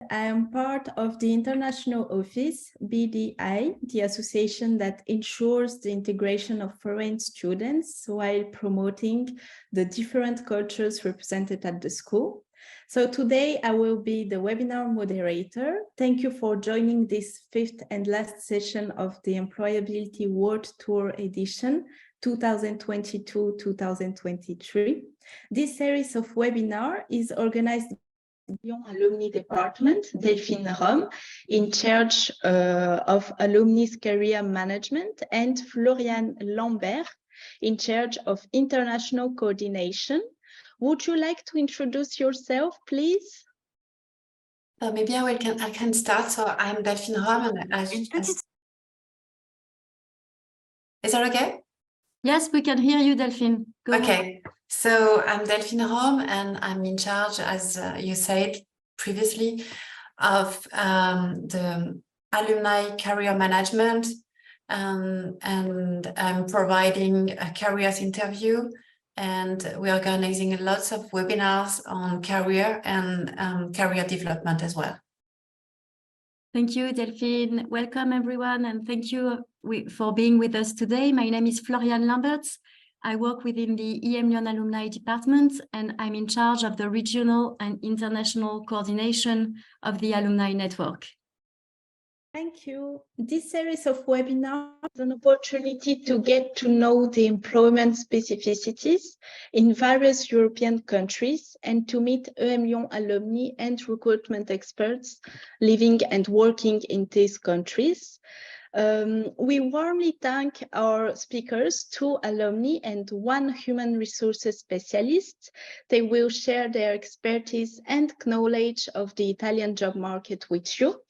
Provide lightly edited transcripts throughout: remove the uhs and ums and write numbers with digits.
I am part of the International Office, BDI, the association that ensures the integration of foreign students while promoting the different cultures represented at the school. So today I will be the webinar moderator. Thank you for joining this fifth and last session of the Employability World Tour Edition 2022-2023. This series of webinar is organized Lyon Alumni Department, Delphine Rome, in charge of Alumni Career Management, and Florian Lambert, in charge of International Coordination. Would you like to introduce yourself, please? Maybe I can start. So I'm Delphine Rome. Is that okay? Yes, we can hear you, Delphine. Go okay. So I'm Delphine Rome, and I'm in charge, as you said previously, of the alumni career management, and I'm providing a careers interview, and we're organizing lots of webinars on career and career development as well. Thank you, Delphine. Welcome, everyone, and thank you for being with us today. My name is Florian Lambert. I work within the EMLYON Alumni Department, and I'm in charge of the regional and international coordination of the alumni network. Thank you. This series of webinars is an opportunity to get to know the employment specificities in various European countries and to meet EMLYON alumni and recruitment experts living and working in these countries. We warmly thank our speakers, 2 alumni and 1 human resources specialist. They will share their expertise and knowledge of the Italian job market with you.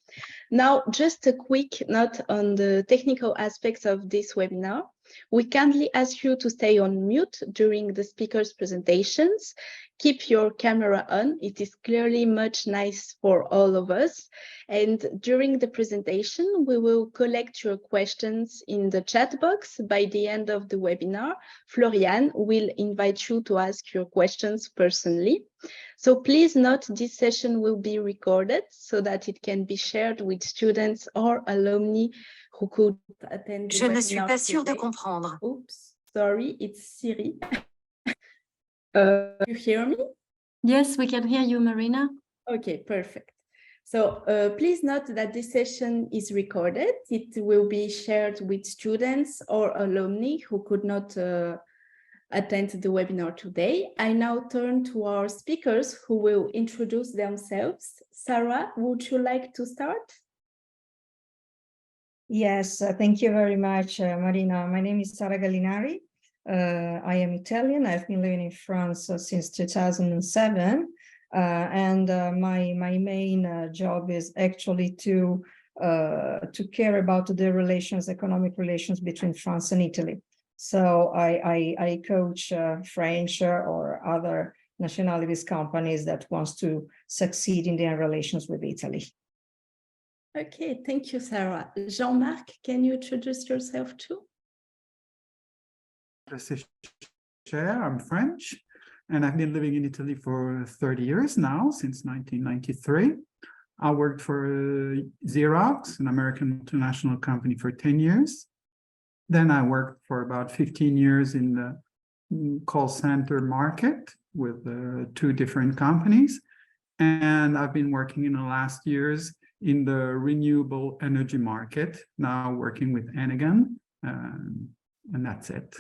Now, just a quick note on the technical aspects of this webinar. We kindly ask you to stay on mute during the speakers' presentations. Keep your camera on. It is clearly much nice for all of us. And during the presentation, we will collect your questions in the chat box. By the end of the webinar, Florian will invite you to ask your questions personally. So please note this session will be recorded so that it can be shared with students or alumni who could attend the webinar. Je ne suis pas sûre de comprendre. Oops, sorry, it's Siri. You hear me? Yes, we can hear you, Marina. Okay, perfect. So please note that this session is recorded. It will be shared with students or alumni who could not attend the webinar today. I now turn to our speakers who will introduce themselves. Sarah, would you like to start? Yes, thank you very much, Marina. My name is Sara Gallinari. I am Italian. I've been living in France since 2007. And my main job is actually to care about the relations, economic relations between France and Italy. So I coach French or other nationalities companies that wants to succeed in their relations with Italy. Okay, thank you, Sarah. Jean-Marc, can you introduce yourself too? I'm French, and I've been living in Italy for 30 years now, since 1993. I worked for Xerox, an American multinational company, for 10 years. Then I worked for about 15 years in the call center market with 2 different companies. And I've been working in the last years in the renewable energy market, now working with Enegan, and that's it.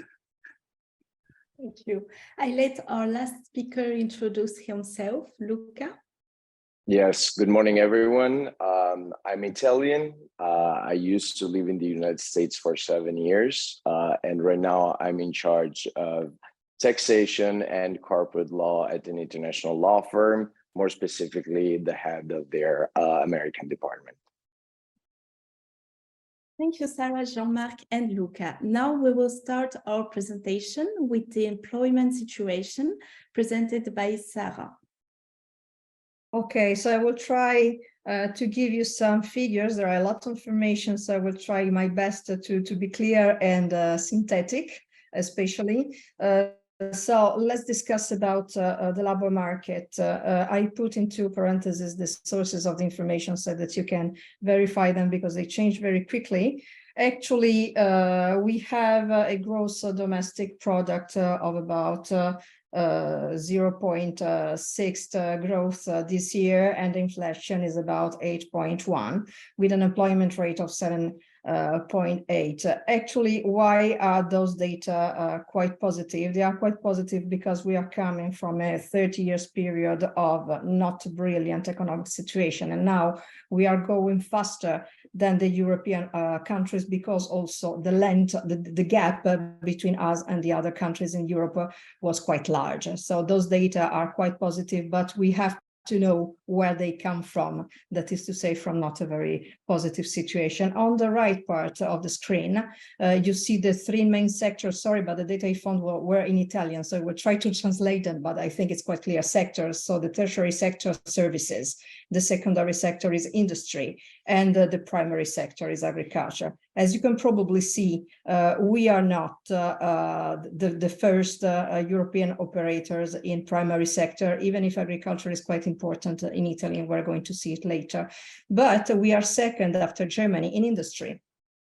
Thank you. I let our last speaker introduce himself, Luca. Yes, good morning, everyone. I'm Italian. I used to live in the United States for 7 years, and right now I'm in charge of taxation and corporate law at an international law firm, more specifically the head of their American department. Thank you, Sarah, Jean-Marc, and Luca. Now we will start our presentation with the employment situation presented by Sarah. Okay, so I will try to give you some figures. There are a lot of information, so I will try my best to be clear and synthetic, especially. So let's discuss about the labor market. I put into parentheses the sources of the information so that you can verify them because they change very quickly. Actually, we have a gross domestic product of about 0.6 growth this year, and inflation is about 8.1 with an employment rate of 7.8. Actually, why are those data quite positive? They are quite positive because we are coming from a 30 years period of not brilliant economic situation, and now we are going faster than the European countries because also the length, the gap between us and the other countries in Europe was quite large. So those data are quite positive, but we have to know where they come from. That is to say, from not a very positive situation. On the right part of the screen, you see the three main sectors. Sorry, but the data I found were in Italian, so we'll try to translate them, but I think it's quite clear. Sectors, so the tertiary sector, services, the secondary sector is industry, and the primary sector is agriculture. As you can probably see, we are not the first European operators in primary sector, even if agriculture is quite important in Italy, and we're going to see it later. But we are second after Germany in industry.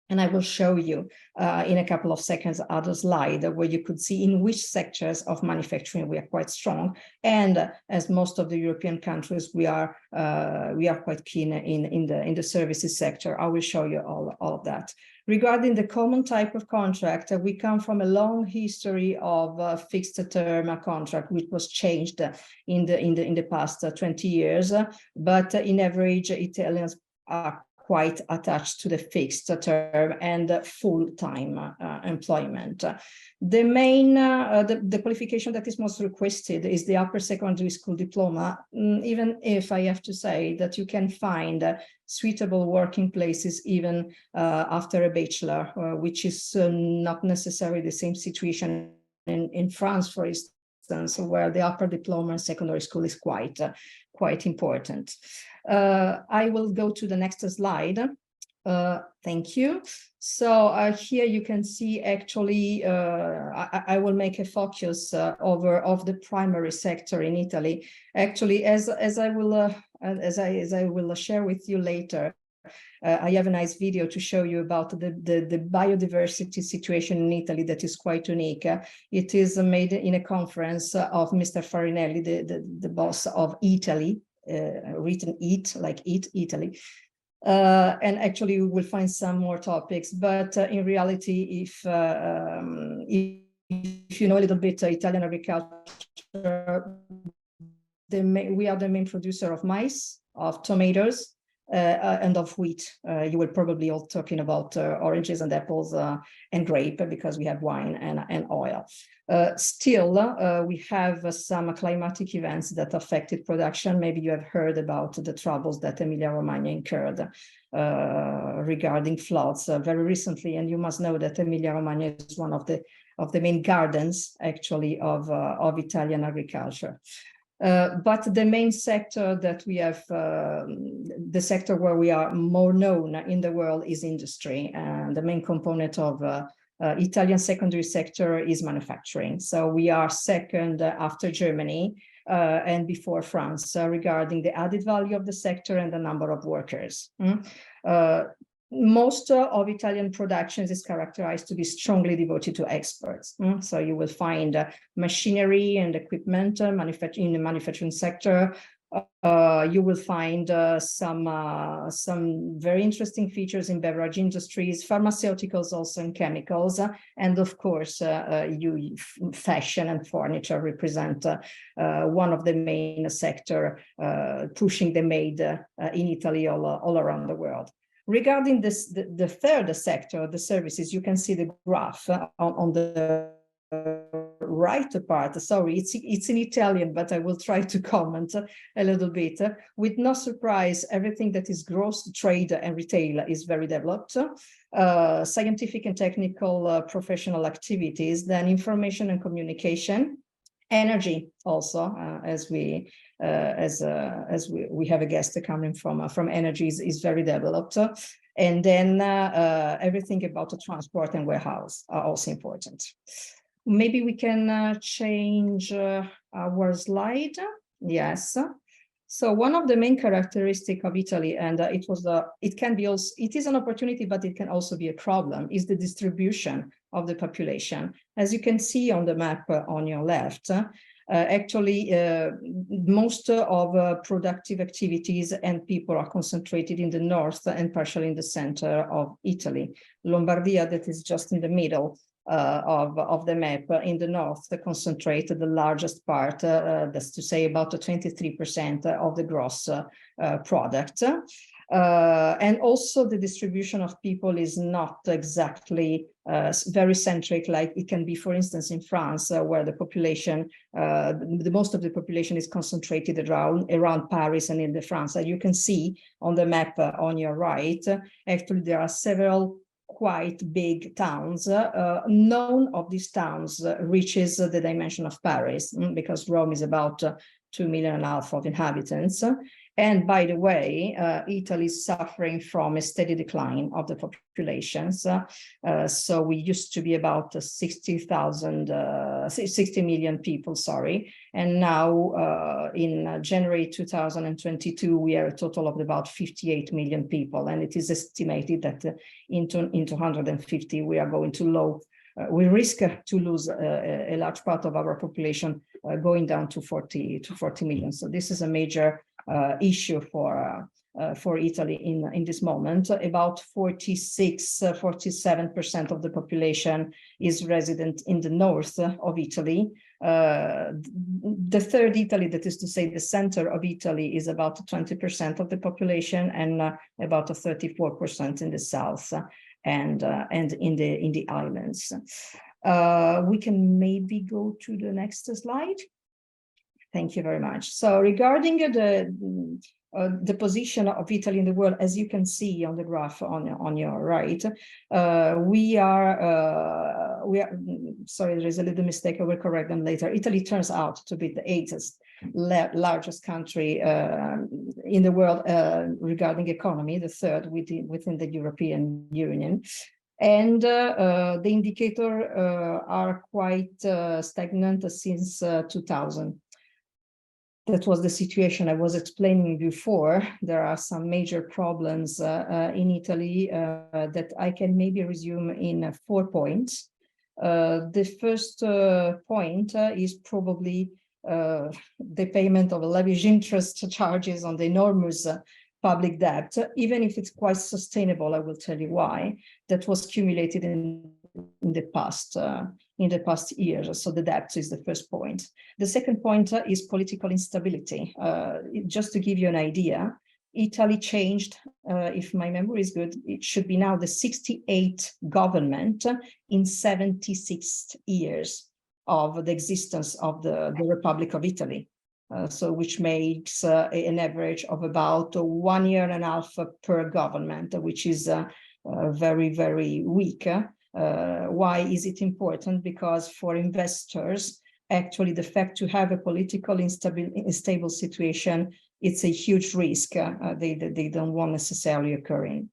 And I will show you in a couple of seconds other slide where you could see in which sectors of manufacturing we are quite strong. And as most of the European countries, we are quite keen in the services sector. I will show you all of that. Regarding the common type of contract, we come from a long history of fixed term contract, which was changed in the past 20 years. But in average, Italians are quite attached to the fixed term and full-time employment. The main, the qualification that is most requested is the upper secondary school diploma, even if I have to say that you can find suitable working places even after a bachelor, which is not necessarily the same situation in France, for instance, where the upper diploma in secondary school is quite important. I will go to the next slide. Thank you. So here you can see actually, I will make a focus of the primary sector in Italy. Actually, as I will share with you later, I have a nice video to show you about the biodiversity situation in Italy that is quite unique. It is made in a conference of Mr. Farinelli, the boss of Italy, written EAT, like Eat Italy. And actually we will find some more topics, but in reality, if you know a little bit Italian agriculture, we are the main producer of maize, of tomatoes, and of wheat. You will probably all talking about oranges and apples and grape because we have wine and oil. Still, we have some climatic events that affected production. Maybe you have heard about the troubles that Emilia-Romagna incurred regarding floods very recently, and you must know that Emilia-Romagna is one of the main gardens actually of Italian agriculture. But the main sector that we have, the sector where we are more known in the world is industry, and the main component of Italian secondary sector is manufacturing. So we are second after Germany and before France regarding the added value of the sector and the number of workers. Most of Italian productions is characterized to be strongly devoted to exports. So you will find machinery and equipment in the manufacturing sector. You will find some very interesting features in beverage industries, pharmaceuticals, also in chemicals, and of course, fashion and furniture represent one of the main sector pushing the made in Italy all around the world. Regarding this, the third sector, the services, you can see the graph on the right part. Sorry, it's in Italian, but I will try to comment a little bit. With no surprise, everything that is gross trade and retail is very developed. Scientific and technical professional activities, then information and communication, energy also, as we have a guest coming from energy is very developed, and then everything about the transport and warehouse are also important. Maybe we can change our slide. Yes. So one of the main characteristics of Italy, and it can be also, it is an opportunity, but it can also be a problem, is the distribution of the population. As you can see on the map on your left, actually, most of productive activities and people are concentrated in the north and partially in the center of Italy. Lombardia, that is just in the middle of the map in the north, concentrate the largest part, that's to say about 23% of the gross product. And also the distribution of people is not exactly very centric like it can be, for instance, in France, where the population, the most of the population is concentrated around Paris and in the France. As you can see on the map on your right, actually there are several quite big towns. None of these towns reaches the dimension of Paris, because Rome is about 2.5 million of inhabitants. And by the way, Italy is suffering from a steady decline of the populations. So we used to be about 60 million people, sorry. And now in January 2022, we are a total of about 58 million people. And it is estimated that in 250, we are going to we risk to lose a large part of our population going down to 40 million. So this is a major issue for Italy in this moment. About 47% of the population is resident in the north of Italy. The third Italy, that is to say the center of Italy, is about 20% of the population, and about 34% in the south and in the islands. We can maybe go to the next slide. Thank you very much. So regarding the position of Italy in the world, as you can see on the graph on your right, we are sorry, there is a little mistake. I will correct them later. Italy turns out to be the 8th largest country in the world regarding economy, the third within the European Union. And the indicators are quite stagnant since 2000. That was the situation I was explaining before. There are some major problems in Italy that I can maybe resume in 4 points. The first point is probably the payment of lavish interest charges on the enormous public debt, even if it's quite sustainable. I will tell you why. That was accumulated in the past years. So the debt is the first point. The second point is political instability. Just to give you an idea, Italy changed, if my memory is good, it should be now the 68th government in 76 years of the existence of the Republic of Italy. So which makes an average of about 1.5 years per government, which is very, very weak. Why is it important? Because for investors, actually the fact to have a political unstable situation, it's a huge risk. They don't want necessarily occurring.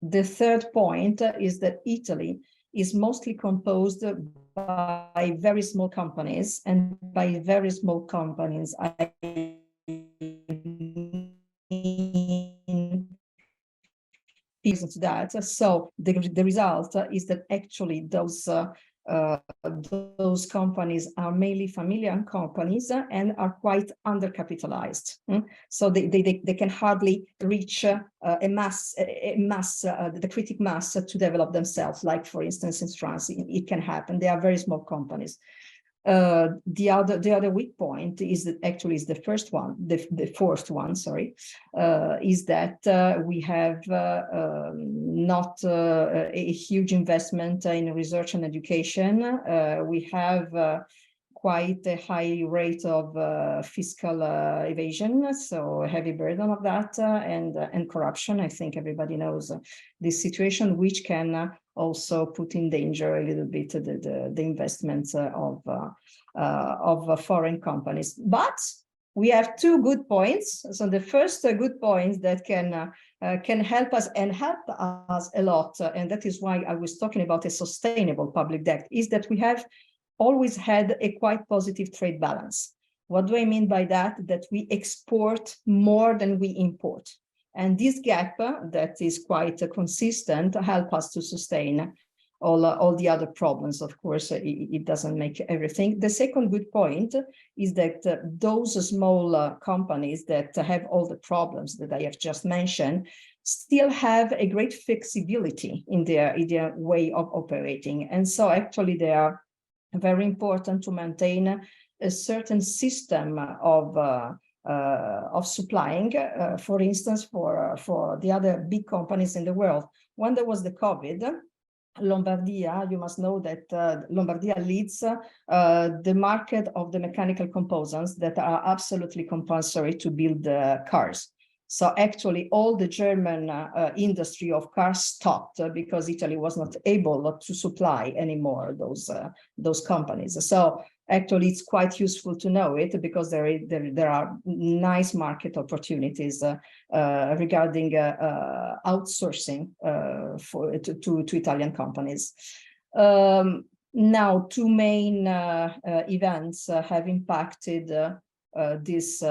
The third point is that Italy is mostly composed by very small companies, and by very small companies, I mean that. So the result is that actually those companies are mainly family-owned companies and are quite undercapitalized. So they can hardly reach the critical mass to develop themselves. Like for instance, in France, it can happen. They are very small companies. The other weak point is that actually is the fourth one, sorry, is that we have not a huge investment in research and education. We have quite a high rate of fiscal evasion, so a heavy burden of that, and corruption. I think everybody knows this situation, which can also put in danger a little bit the investments of foreign companies. But we have 2 good points. So the first good point that can help us and help us a lot, and that is why I was talking about a sustainable public debt, is that we have always had a quite positive trade balance. What do I mean by that? That we export more than we import. And this gap that is quite consistent help us to sustain all the other problems. Of course, it doesn't make everything. The second good point is that those small companies that have all the problems that I have just mentioned still have a great flexibility in their way of operating. And so actually they are very important to maintain a certain system of supplying, for instance, for the other big companies in the world. When there was the COVID, Lombardia, you must know that Lombardia leads the market of the mechanical components that are absolutely compulsory to build cars. So actually all the German industry of cars stopped because Italy was not able to supply anymore those companies. So actually it's quite useful to know it because there are nice market opportunities regarding outsourcing to Italian companies. Now, two main events have impacted this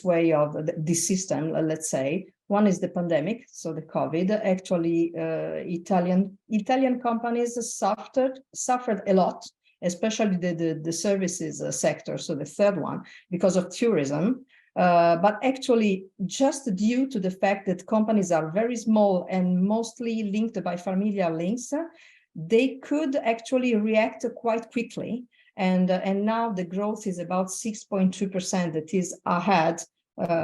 way of this system, let's say. One is the pandemic, so the COVID. Actually, Italian companies suffered a lot, especially the services sector, so the third one, because of tourism. But actually, just due to the fact that companies are very small and mostly linked by familial links, they could actually react quite quickly. And now the growth is about 6.2%, that is ahead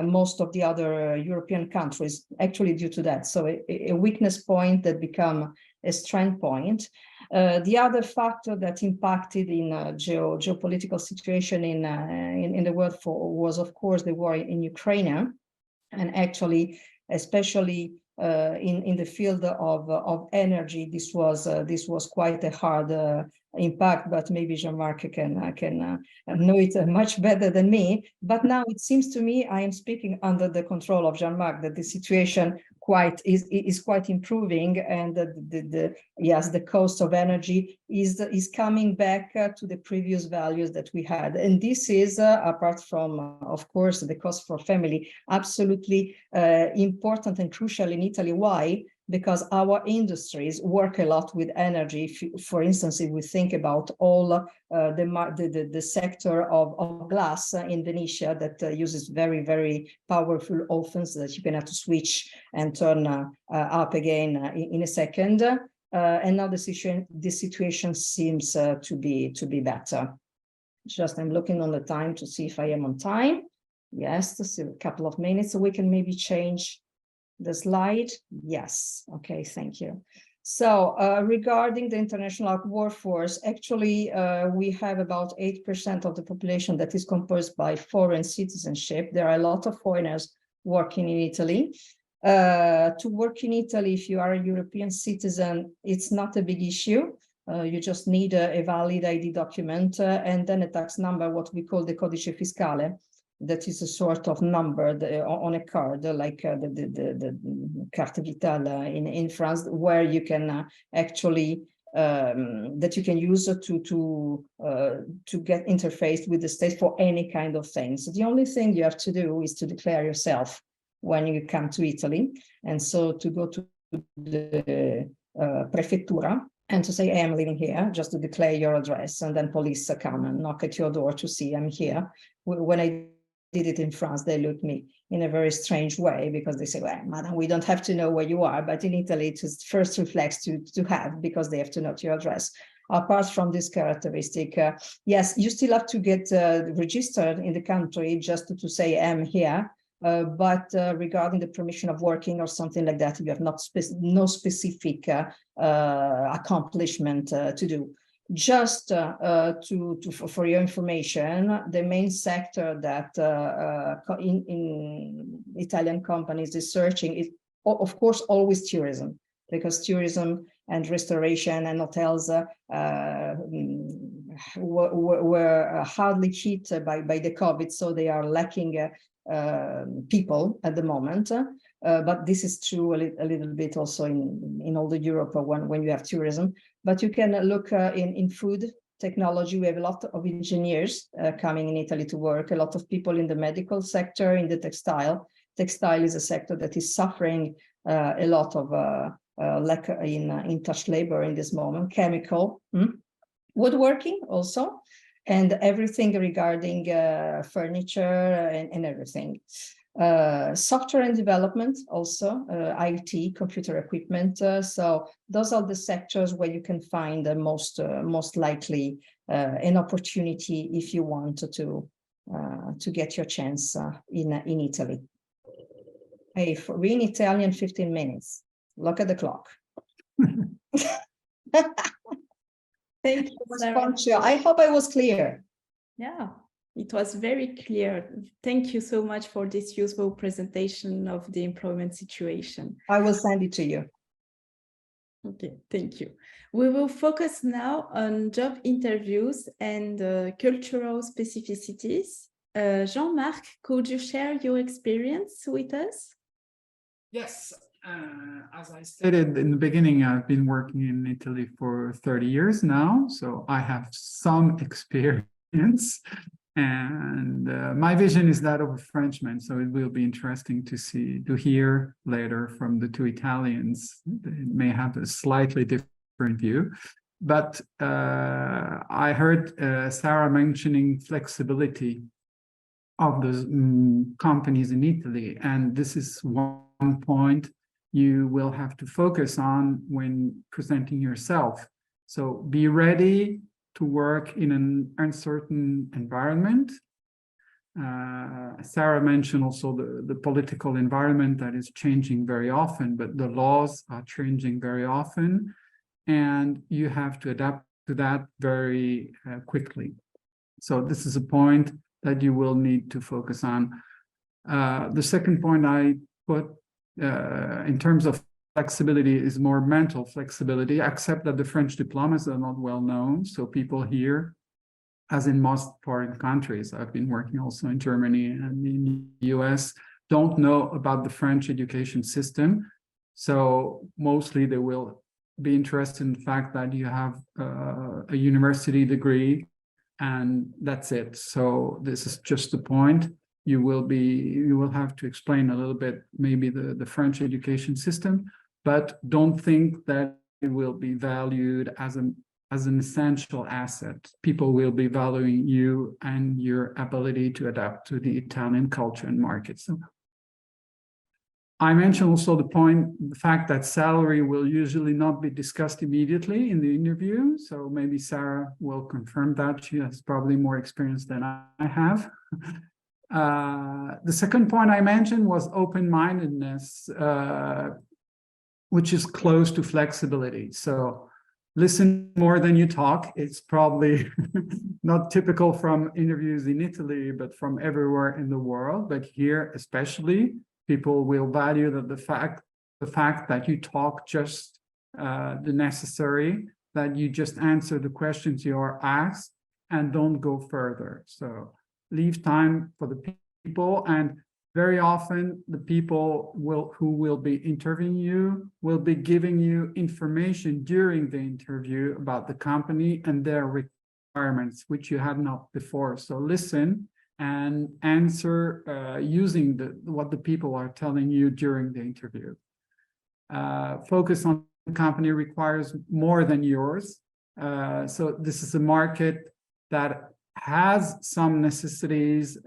most of the other European countries, actually due to that. So a weakness point that become a strength point. The other factor that impacted in geopolitical situation in the world was, of course, the war in Ukraine. And actually, especially in the field of energy, this was quite a hard impact, but maybe Jean-Marc can know it much better than me. But now it seems to me, I am speaking under the control of Jean-Marc, that the situation is quite improving, and the cost of energy is coming back to the previous values that we had. And this is apart from, of course, the cost for family, absolutely important and crucial in Italy. Why? Because our industries work a lot with energy. For instance, if we think about all the sector of glass in Venetia that uses very, very powerful ovens that you can have to switch and turn up again in a second. And now the situation seems to be better. Just I'm looking on the time to see if I am on time. Yes, just a couple of minutes, so we can maybe change the slide. Yes. Okay, thank you. So regarding the international workforce, actually, we have about 8% of the population that is composed by foreign citizenship. There are a lot of foreigners working in Italy. To work in Italy, if you are a European citizen, it's not a big issue. You just need a valid ID document and then a tax number, what we call the codice fiscale. That is a sort of number on a card, like the carte vitale in France, where you can actually that you can use to get interfaced with the state for any kind of thing. So the only thing you have to do is to declare yourself when you come to Italy, and so to go to the prefettura and to say, hey, I'm living here, just to declare your address, and then police come and knock at your door to see I'm here. When I did it in France, they looked me in a very strange way, because they say, well, madam, we don't have to know where you are, but in Italy it is first reflex to have, because they have to note your address. Apart from this characteristic, yes, you still have to get registered in the country just to say I'm here, but regarding the permission of working or something like that, you have no specific accomplishment to do. Just for your information, the main sector that in Italian companies is searching is, of course, always tourism, because tourism and restoration and hotels were hardly hit by the COVID, so they are lacking people at the moment. But this is true a little bit also in all the Europe when you have tourism. but you can look in food technology. We have a lot of engineers coming in Italy to work, a lot of people in the medical sector, in the textile. Textile is a sector that is suffering a lot of lack in touch labor in this moment, chemical, woodworking also, and everything regarding furniture and everything. Software and development also, IT, computer equipment. So those are the sectors where you can find the most likely an opportunity if you want to get your chance in Italy. Hey, we're in Italian 15 minutes. Look at the clock. Thank you, Sarah. I hope I was clear. Yeah, it was very clear. Thank you so much for this useful presentation of the employment situation. I will send it to you. Okay, thank you. We will focus now on job interviews and cultural specificities. Jean-Marc, could you share your experience with us? Yes, as I stated in the beginning, I've been working in Italy for 30 years now, so I have some experience. And my vision is that of a Frenchman, so it will be interesting to hear later from the two Italians. They may have a slightly different view, but I heard Sarah mentioning flexibility of the companies in Italy, and this is one point you will have to focus on when presenting yourself. So be ready to work in an uncertain environment. Sarah mentioned also the political environment that is changing very often, but the laws are changing very often, and you have to adapt to that very quickly. So this is a point that you will need to focus on. The second point I put in terms of flexibility is more mental flexibility, except that the French diplomas are not well known. So people here, as in most foreign countries, I've been working also in Germany and in the US, don't know about the French education system. So mostly they will be interested in the fact that you have a university degree and that's it. So this is just the point. You will have to explain a little bit, maybe the French education system, but don't think that it will be valued as an essential asset. People will be valuing you and your ability to adapt to the Italian culture and market. So I mentioned also the fact that salary will usually not be discussed immediately in the interview. So maybe Sarah will confirm that. She has probably more experience than I have. The second point I mentioned was open-mindedness, which is close to flexibility. So listen more than you talk. It's probably not typical from interviews in Italy, but from everywhere in the world. But here, especially, people will value the fact that you talk just the necessary, that you just answer the questions you are asked and don't go further. So leave time for the people, and very often the people who will be interviewing you will be giving you information during the interview about the company and their requirements, which you had not before. So listen and answer using what the people are telling you during the interview. Focus on the company requires more than yours. So this is a market that has some necessities.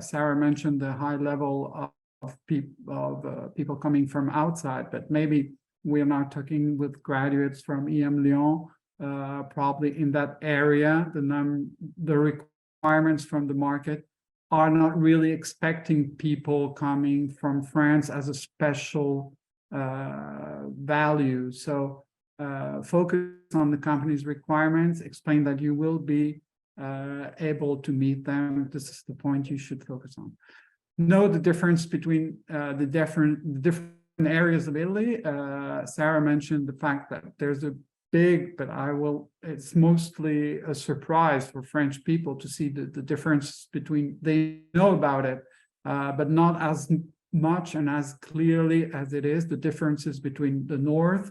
Sarah mentioned the high level of people coming from outside, but maybe we're not talking with graduates from EMLYON, probably in that area. The requirements from the market are not really expecting people coming from France as a special value. So focus on the company's requirements, explain that you will be able to meet them. This is the point you should focus on. Know the difference between the different areas of Italy. Sarah mentioned the fact that there's a big, but it's mostly a surprise for French people to see the difference between, they know about it, but not as much and as clearly as it is, the differences between the north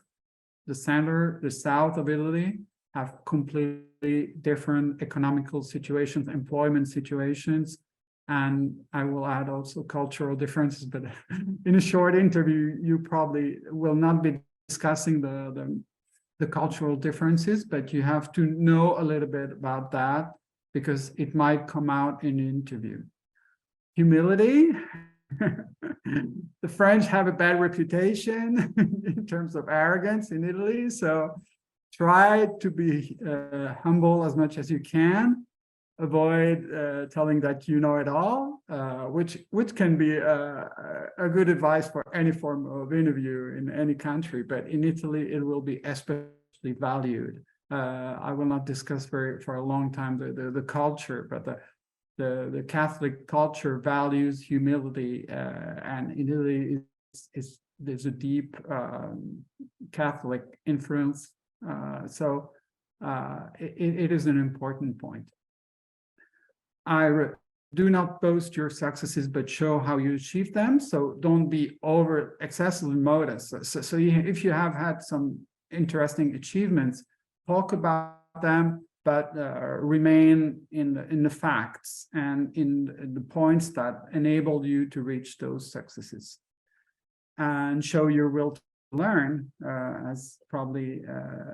the center, the south of Italy have completely different economical situations, employment situations, and I will add also cultural differences. But in a short interview, you probably will not be discussing the cultural differences, but you have to know a little bit about that because it might come out in an interview. Humility. The French have a bad reputation in terms of arrogance in Italy, so try to be humble as much as you can. Avoid telling that you know it all, which can be a good advice for any form of interview in any country, but in Italy it will be especially valued. I will not discuss for a long time the culture, but the Catholic culture values humility, and in Italy there's a deep Catholic influence, so it is an important point. Do not boast your successes, but show how you achieve them. So don't be excessively modest. So if you have had some interesting achievements, talk about them, but remain in the facts and in the points that enabled you to reach those successes, and show your will to learn. As probably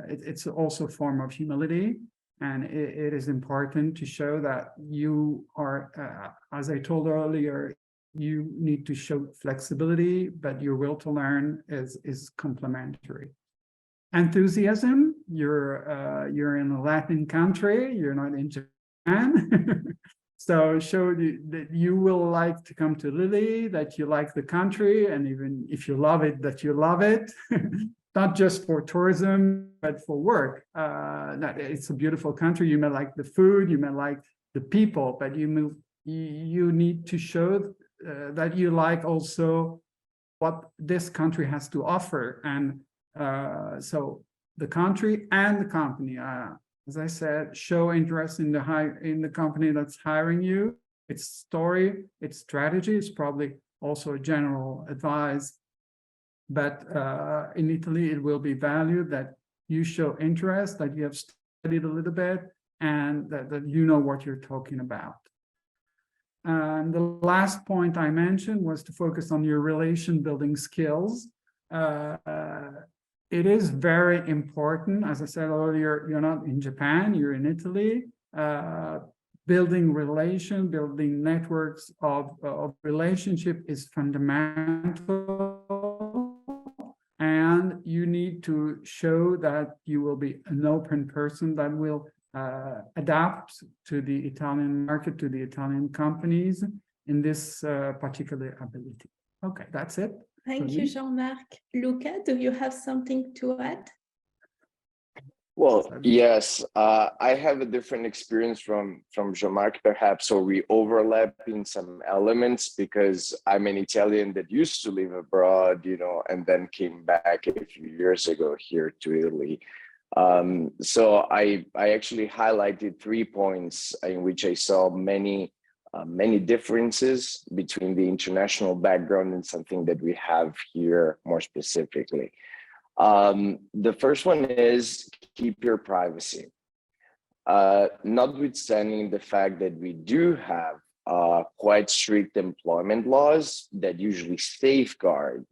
it's also a form of humility. And it is important to show that you are, as I told earlier, you need to show flexibility, but your will to learn is complementary. Enthusiasm, you're in a Latin country, you're not in Japan. So show that you will like to come to Italy, that you like the country, and even if you love it, that you love it. Not just for tourism, but for work. That it's a beautiful country. You may like the food, you may like the people, but you need to show that you like also what this country has to offer. And so the country and the company, as I said, show interest in the company that's hiring you. Its story, its strategy is probably also a general advice. But in Italy, it will be valued that you show interest, that you have studied a little bit, and that you know what you're talking about. And the last point I mentioned was to focus on your relation building skills. It is very important. As I said earlier, you're not in Japan, you're in Italy. Building networks of relationship is fundamental. And you need to show that you will be an open person that will adapt to the Italian market, to the Italian companies in this particular ability. Okay, that's it. Thank you, Jean-Marc. Luca, do you have something to add? Well, yes, I have a different experience from Jean-Marc, perhaps, or we overlap in some elements because I'm an Italian that used to live abroad, and then came back a few years ago here to Italy. So I actually highlighted 3 points in which I saw many differences between the international background and something that we have here more specifically. The first one is keep your privacy. Notwithstanding the fact that we do have quite strict employment laws that usually safeguard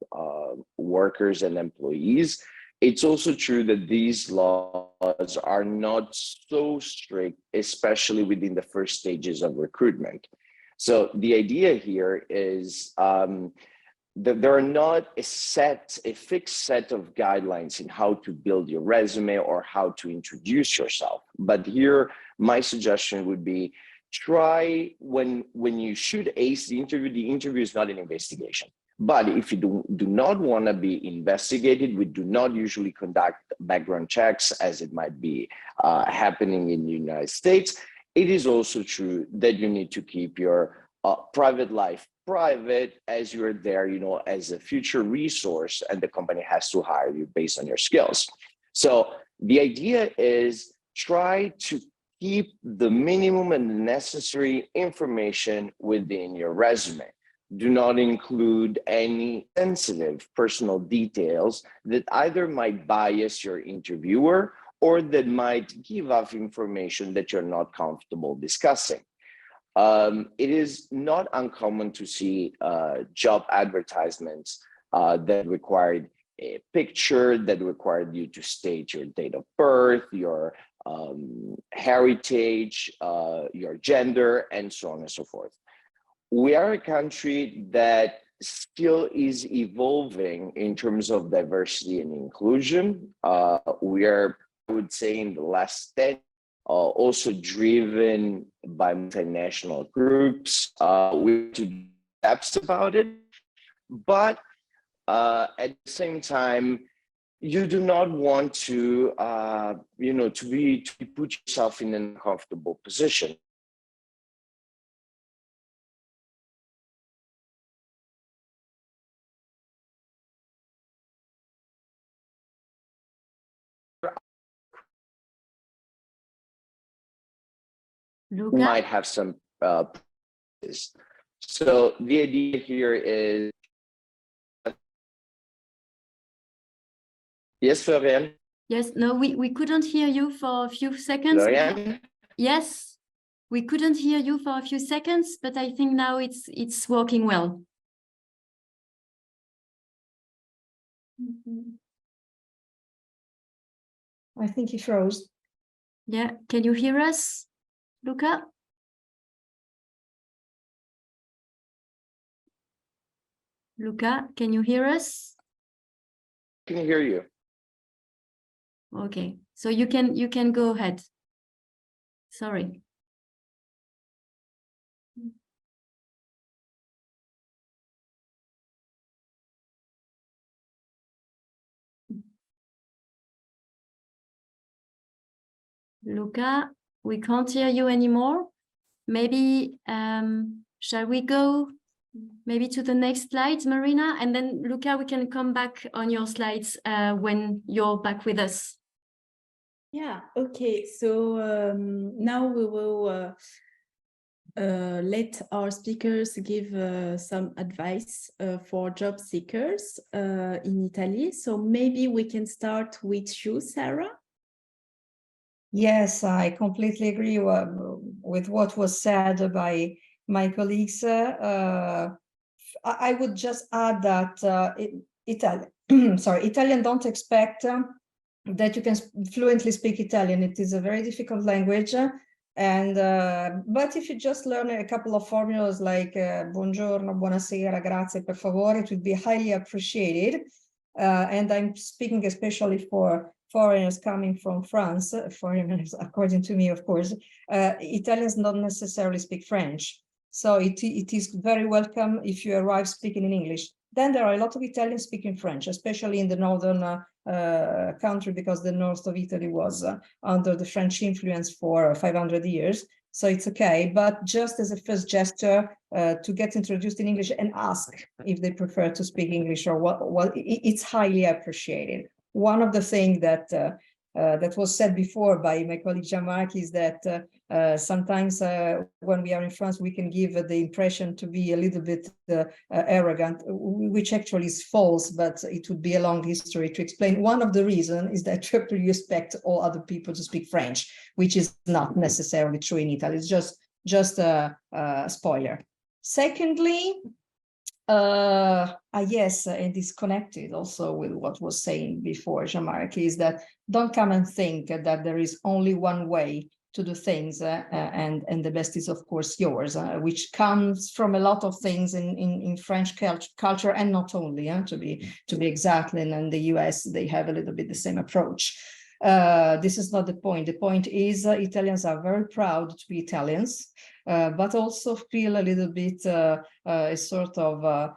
workers and employees, it's also true that these laws are not so strict, especially within the first stages of recruitment. So the idea here is there are not a fixed set of guidelines in how to build your resume or how to introduce yourself. But here, my suggestion would be try when you should ace the interview is not an investigation. But if you do not want to be investigated, we do not usually conduct background checks as it might be happening in the United States. It is also true that you need to keep your private life private as you're there, as a future resource, and the company has to hire you based on your skills. So the idea is try to keep the minimum and necessary information within your resume. do not include any sensitive personal details that either might bias your interviewer or that might give off information that you're not comfortable discussing. It is not uncommon to see job advertisements that required a picture, that required you to state your date of birth, your heritage, your gender, and so on and so forth. We are a country that still is evolving in terms of diversity and inclusion. We are, I would say, in the last 10, also driven by multinational groups. We have to do steps about it, but at the same time, you do not want to, to put yourself in an uncomfortable position. Luca? Might have some so the idea here is, yes, Florian? Yes, no, we couldn't hear you for a few seconds. Florian? Yes, we couldn't hear you for a few seconds, but I think now it's working well. I think he froze. Yeah, can you hear us, Luca? Luca, can you hear us? I can hear you. Okay, so you can go ahead. Sorry. Luca, we can't hear you anymore. Maybe shall we go maybe to the next slides, Marina? And then Luca, we can come back on your slides when you're back with us. Yeah, okay. So now we will let our speakers give some advice for job seekers in Italy. So maybe we can start with you, Sarah. Yes, I completely agree with what was said by my colleagues. I would just add that Italian don't expect that you can fluently speak Italian. It is a very difficult language. And but if you just learn a couple of formulas like buongiorno, buonasera, grazie, per favore, it would be highly appreciated. And I'm speaking especially for foreigners coming from France, foreigners, according to me, of course. Italians don't necessarily speak French. So it is very welcome if you arrive speaking in English. Then there are a lot of Italians speaking French, especially in the northern country, because the north of Italy was under the French influence for 500 years. So it's okay, but just as a first gesture to get introduced in English and ask if they prefer to speak English or what, it's highly appreciated. One of the things that that was said before by my colleague Jean-Marc is that sometimes when we are in France, we can give the impression to be a little bit arrogant, which actually is false, but it would be a long history to explain. One of the reasons is that you expect all other people to speak French, which is not necessarily true in Italy. It's just a spoiler. Secondly, yes, and it's connected also with what was saying before, Jean-Marc, is that don't come and think that there is only one way to do things, and the best is, of course, yours, which comes from a lot of things in French culture, and not only, to be exact, and in the US, they have a little bit the same approach. This is not the point. The point is Italians are very proud to be Italians, but also feel a little bit a sort of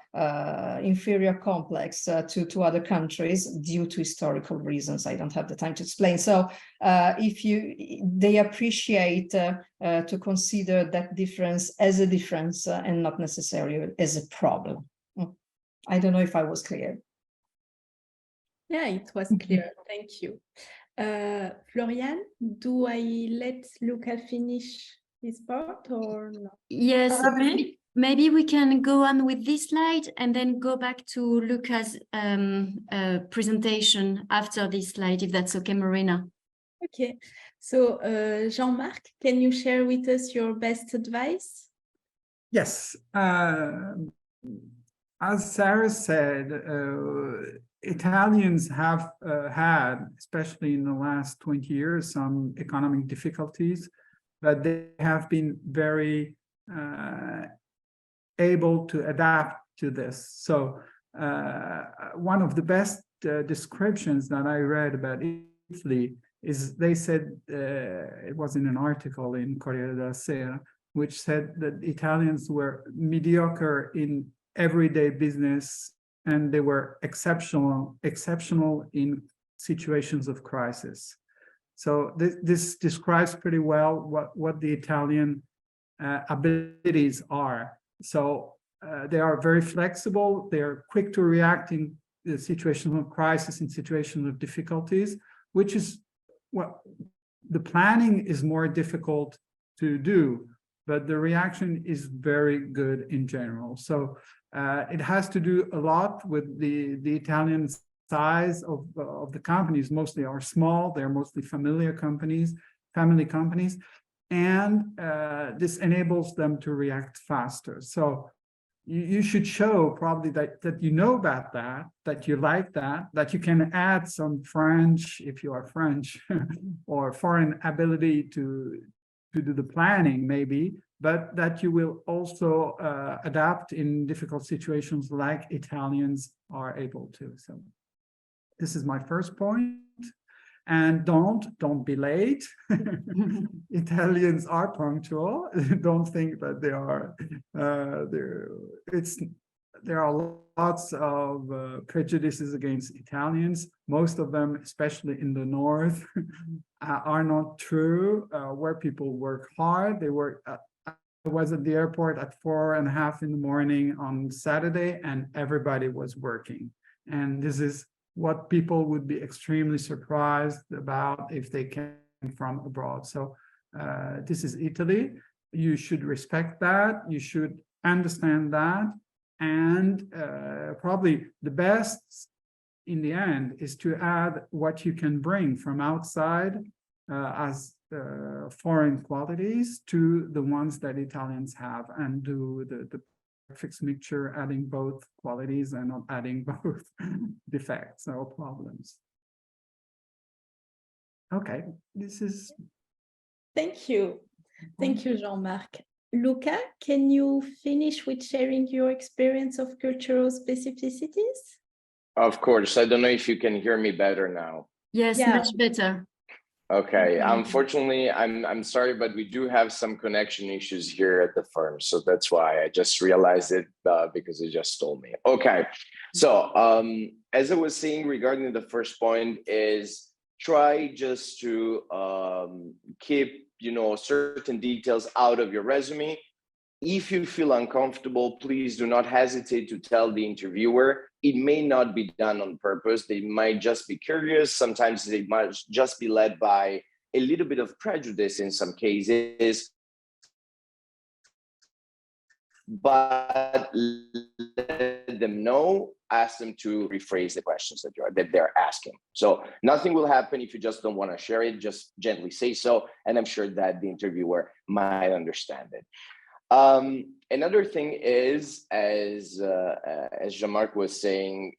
inferior complex to other countries due to historical reasons. I don't have the time to explain. So they appreciate to consider that difference as a difference and not necessarily as a problem. I don't know if I was clear. Yeah, it was clear. Thank you. Florian, do I let Luca finish his part or not? Yes, maybe we can go on with this slide and then go back to Luca's presentation after this slide, if that's okay, Marina. Okay, so Jean-Marc, can you share with us your best advice? Yes, as Sarah said, Italians have had, especially in the last 20 years, some economic difficulties, but they have been very able to adapt to this. So one of the best descriptions that I read about Italy is they said, it was in an article in Corriere della Sera, which said that Italians were mediocre in everyday business and they were exceptional in situations of crisis. So this describes pretty well what the Italian abilities are. So they are very flexible, they are quick to react in the situations of crisis, in situations of difficulties, which is what the planning is more difficult to do, but the reaction is very good in general. So it has to do a lot with the Italian size of the companies. Mostly are small, they're mostly family companies, and this enables them to react faster. So you should show probably that you know about that you like that you can add some French, if you are French, or foreign ability to do the planning maybe, but that you will also adapt in difficult situations like Italians are able to. So this is my first point. And don't be late. Italians are punctual. Don't think that they are. There are lots of prejudices against Italians. Most of them, especially in the north, are not true. Where people work hard, they work. I was at the airport at 4:30 in the morning on Saturday, and everybody was working. And this is what people would be extremely surprised about if they came from abroad. So this is Italy. You should respect that. You should understand that. And probably the best in the end is to add what you can bring from outside as foreign qualities to the ones that Italians have, and do the fixed mixture, adding both qualities and not adding both defects or problems. Okay, this is. Thank you. Thank you, Jean-Marc. Luca, can you finish with sharing your experience of cultural specificities? Of course. I don't know if you can hear me better now. Yes, Yeah. much better. Okay, unfortunately, I'm sorry, but we do have some connection issues here at the firm. So that's why I just realized it because it just told me. Okay, so as I was saying regarding the first point is try just to keep, certain details out of your resume. If you feel uncomfortable, please do not hesitate to tell the interviewer. It may not be done on purpose. They might just be curious. Sometimes they might just be led by a little bit of prejudice in some cases. But let them know, ask them to rephrase the questions that they're asking. So nothing will happen if you just don't want to share it. Just gently say so. And I'm sure that the interviewer might understand it. Another thing is, as Jean-Marc was saying,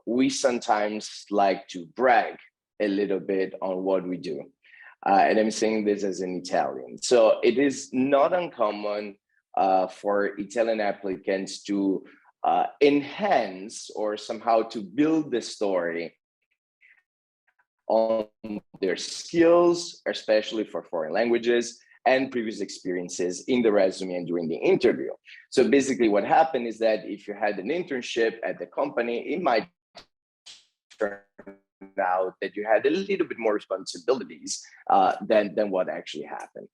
we sometimes like to brag a little bit on what we do. And I'm saying this as an Italian. So it is not uncommon for Italian applicants to enhance or somehow to build the story on their skills, especially for foreign languages, and previous experiences in the resume and during the interview. So basically what happened is that if you had an internship at the company, it might turn out that you had a little bit more responsibilities than what actually happened.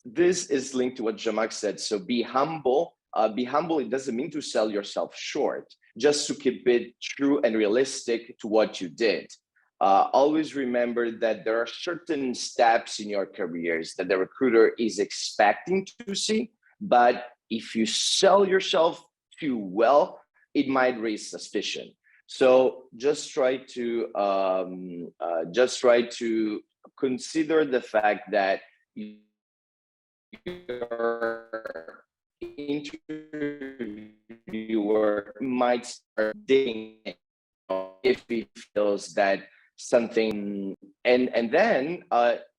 This is linked to what Jean-Marc said. So be humble. Be humble, it doesn't mean to sell yourself short, just to keep it true and realistic to what you did. Always remember that there are certain steps in your careers that the recruiter is expecting to see, but if you sell yourself too well, it might raise suspicion. So just try to consider the fact that your interviewer might start digging if he feels that something, and then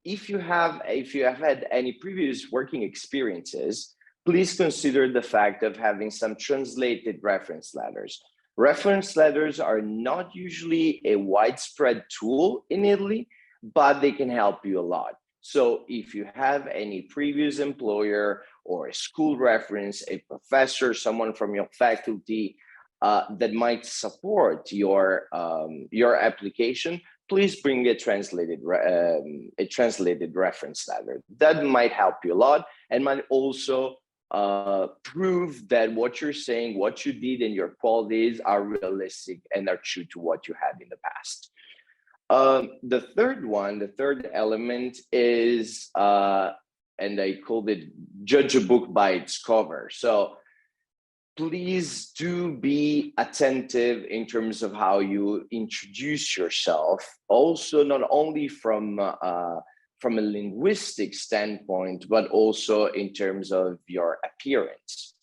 if you have had any previous working experiences, please consider the fact of having some translated reference letters. Reference letters are not usually a widespread tool in Italy, but they can help you a lot. So if you have any previous employer or a school reference, a professor, someone from your faculty that might support your application, please bring a translated reference letter. That might help you a lot and might also prove that what you're saying, what you did, and your qualities are realistic and are true to what you had in the past. The third element is, and I called it judge a book by its cover. So please do be attentive in terms of how you introduce yourself. Also, not only from a linguistic standpoint, but also in terms of your appearance.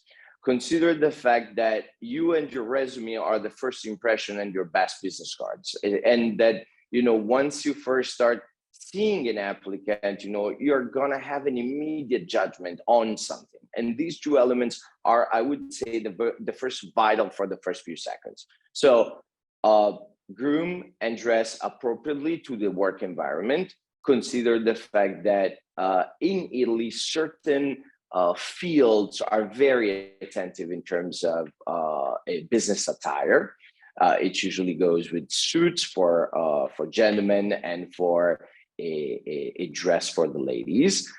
Consider the fact that you and your resume are the first impression and your best business cards, and that, you know, once you first start seeing an applicant, you know, you're gonna have an immediate judgment on something. And these two elements are, I would say, the first vital for the first few seconds. So groom and dress appropriately to the work environment. Consider the fact that in Italy, certain fields are very attentive in terms of a business attire. It usually goes with suits for gentlemen and for a dress for the ladies.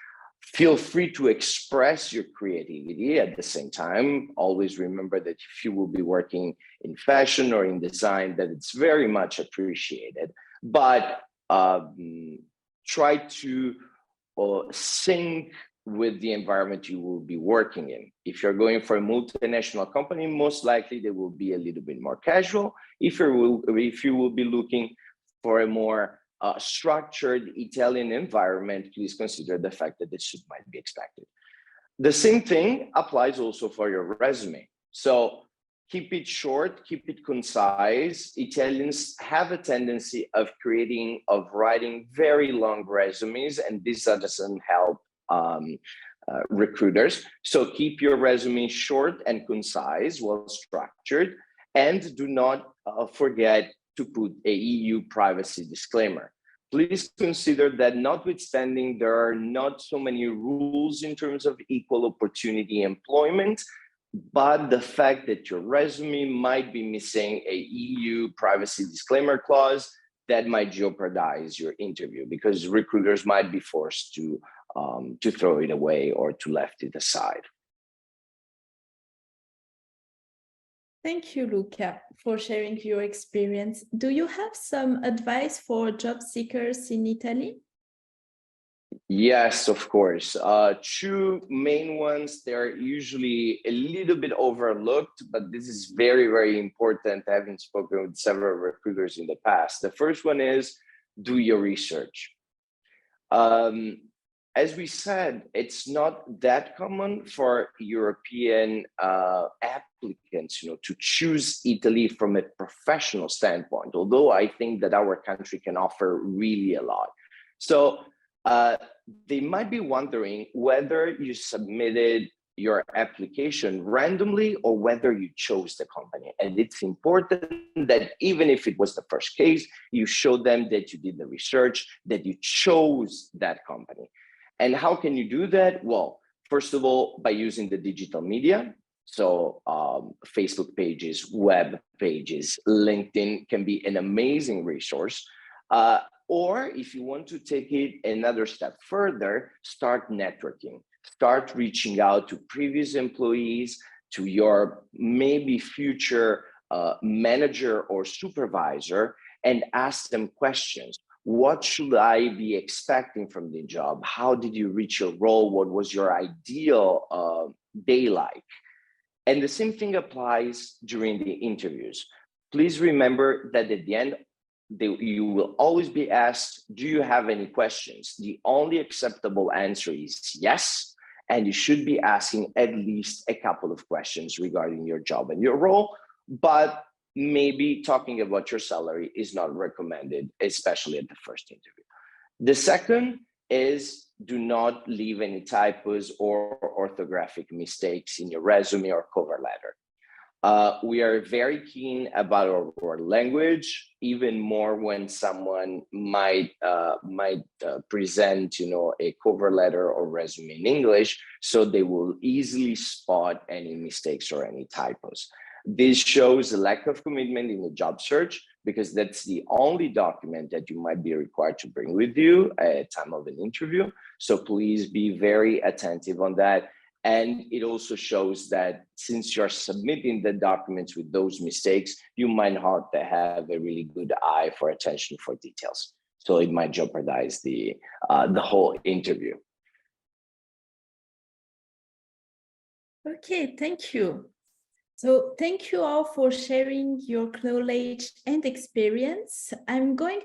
Feel free to express your creativity at the same time. Always remember that if you will be working in fashion or in design, that it's very much appreciated. But try to sync with the environment you will be working in. If you're going for a multinational company, most likely they will be a little bit more casual. If you will be looking for a more structured Italian environment, please consider the fact that this might be expected. The same thing applies also for your resume. So keep it short, keep it concise. Italians have a tendency of writing very long resumes, and this doesn't help recruiters. So keep your resume short and concise, well structured, and do not forget to put a EU privacy disclaimer. Please consider that notwithstanding there are not so many rules in terms of equal opportunity employment, but the fact that your resume might be missing a EU privacy disclaimer clause, that might jeopardize your interview because recruiters might be forced to throw it away or to left it aside. Thank you, Luca, for sharing your experience. Do you have some advice for job seekers in Italy? Yes, of course. Two main ones, they're usually a little bit overlooked, but this is very, very important, having spoken with several recruiters in the past. The first one is do your research. As we said, it's not that common for European applicants, you know, to choose Italy from a professional standpoint, although I think that our country can offer really a lot. So they might be wondering whether you submitted your application randomly or whether you chose the company. And it's important that even if it was the first case, you show them that you did the research, that you chose that company. And how can you do that? Well, first of all, by using the digital media. So Facebook pages, web pages, LinkedIn can be an amazing resource. Or if you want to take it another step further, start networking. Start reaching out to previous employees, to your maybe future manager or supervisor, and ask them questions. What should I be expecting from the job? How did you reach your role? What was your ideal they like. And the same thing applies during the interviews. Please remember that at the end, you will always be asked, do you have any questions? The only acceptable answer is yes. And you should be asking at least a couple of questions regarding your job and your role, but maybe talking about your salary is not recommended, especially at the first interview. The second is do not leave any typos or orthographic mistakes in your resume or cover letter. We are very keen about our language, even more when someone might present, a cover letter or resume in English, so they will easily spot any mistakes or any typos. This shows a lack of commitment in the job search, because that's the only document that you might be required to bring with you at the time of an interview. So please be very attentive on that. And it also shows that since you're submitting the documents with those mistakes, you might not have a really good eye for attention for details. So it might jeopardize the whole interview. Okay, thank you. So thank you all for sharing your knowledge and experience. I'm going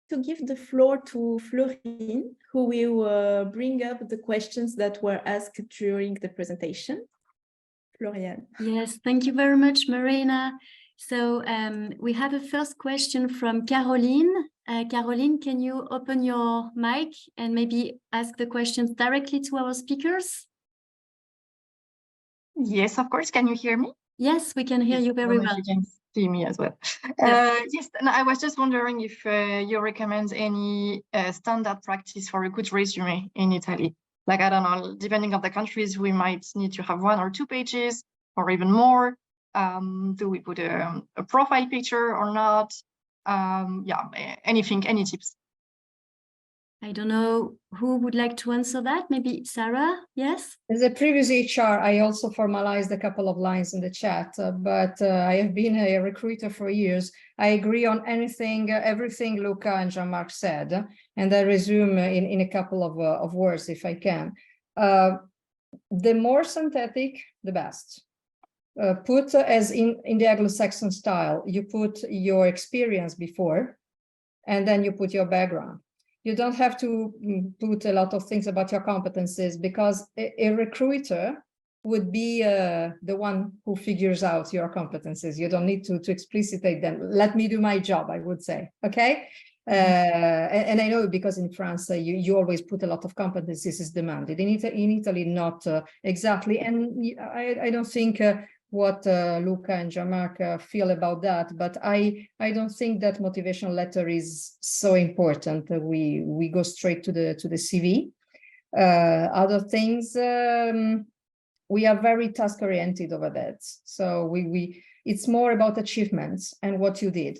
to give the floor to Florine, who will bring up the questions that were asked during the presentation. Florian. Yes, thank you very much, Marina. So we have a first question from Caroline. Caroline, can you open your mic and maybe ask the questions directly to our speakers? Yes, of course. Can you hear me? Yes, we can hear you very well. You can see me as well. Yes, yes, and I was just wondering if you recommend any standard practice for a good resume in Italy. Like, I don't know, depending on the countries, we might need to have 1 or 2 pages or even more. Do we put a profile picture or not? Yeah, anything, any tips? I don't know who would like to answer that. Maybe Sarah, yes? As a previous HR, I also formalized a couple of lines in the chat, but I have been a recruiter for years. I agree on everything Luca and Jean-Marc said, and I resume in a couple of words if I can. The more synthetic, the best. Put as in the Anglo-Saxon style, you put your experience before, and then you put your background. You don't have to put a lot of things about your competencies, because a recruiter would be the one who figures out your competencies. You don't need to explicitate them. Let me do my job, I would say, okay? And I know, because in France, you always put a lot of competencies is demanded. In Italy, not exactly. And I don't think what Luca and Jean-Marc feel about that, but I don't think that motivational letter is so important. We go straight to the CV. Other things, we are very task oriented over that. So it's more about achievements and what you did.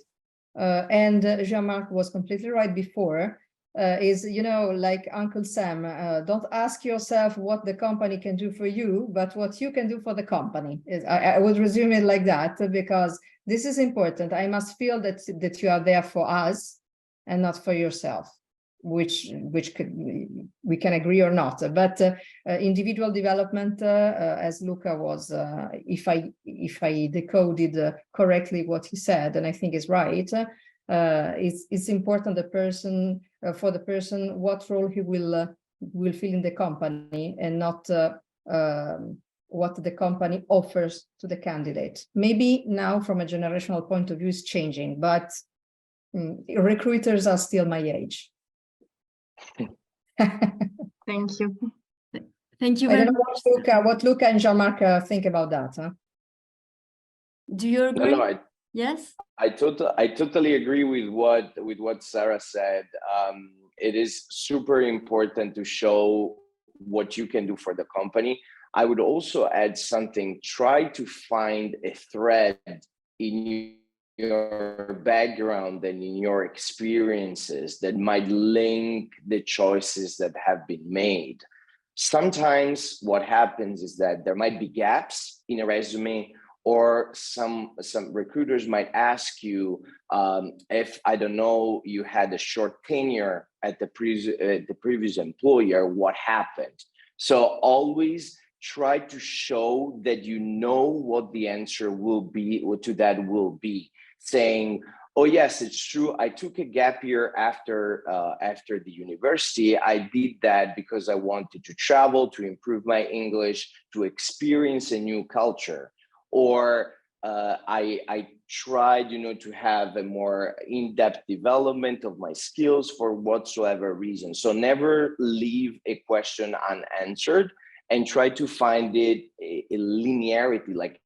And Jean-Marc was completely right before. Is, like Uncle Sam, don't ask yourself what the company can do for you, but what you can do for the company. I would resume it like that, because this is important. I must feel that you are there for us and not for yourself, which we can agree or not. But individual development, as Luca was, if I decoded correctly what he said, and I think is right, it's important for the person what role he will fill in the company, and not what the company offers to the candidate. Maybe now from a generational point of view is changing, but recruiters are still my age. Thank you. Thank you I very don't much. know what Luca and Jean-Marc think about that. Huh? Do you agree? No, Yes. I totally agree with what Sarah said. It is super important to show what you can do for the company. I would also add something. Try to find a thread in your background and in your experiences that might link the choices that have been made. Sometimes what happens is that there might be gaps in a resume, or some recruiters might ask you if, I don't know, you had a short tenure at the previous employer, what happened? So always try to show that you know what the answer will be, or to that will be, saying, oh yes, it's true, I took a gap year after the university. I did that because I wanted to travel, to improve my English, to experience a new culture. Or I tried, to have a more in-depth development of my skills for whatsoever reason. So never leave a question unanswered, and try to find it a linearity, like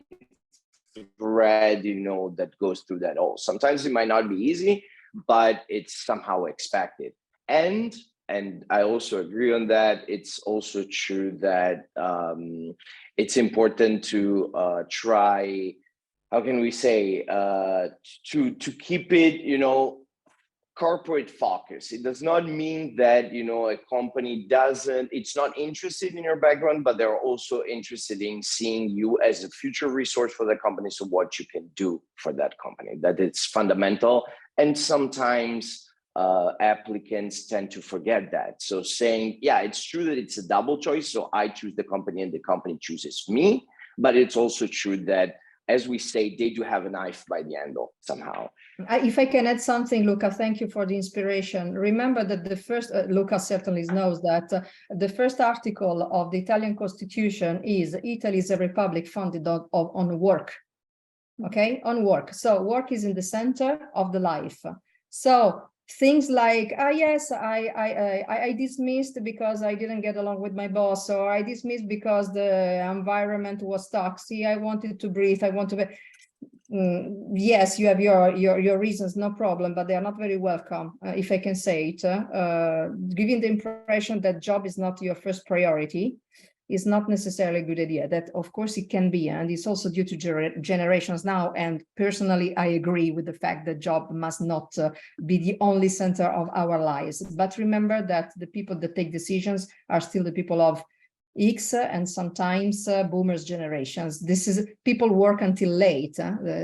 thread, that goes through that all. Sometimes it might not be easy, but it's somehow expected. And I also agree on that. It's also true that it's important to try, how can we say, to keep it, corporate focus. It does not mean that, a company it's not interested in your background, but they're also interested in seeing you as a future resource for the company. So what you can do for that company, that it's fundamental. And sometimes applicants tend to forget that. So saying, yeah, it's true that it's a double choice. So I choose the company and the company chooses me, but it's also true that, as we say, they do have a knife by the handle somehow. If I can add something, Luca, thank you for the inspiration. Remember that the first, Luca certainly knows that the first article of the Italian Constitution is Italy is a republic founded on work, okay, on work. So work is in the center of the life. So things like, yes, I dismissed because I didn't get along with my boss, or I dismissed because the environment was toxic, I wanted to breathe, I want to be... yes, you have your reasons, no problem, but they are not very welcome, if I can say it. Giving the impression that job is not your first priority is not necessarily a good idea. That, of course, it can be, and it's also due to generations now. And personally, I agree with the fact that job must not be the only center of our lives. But remember that the people that take decisions are still the people of X and sometimes boomers generations. This is people work until late.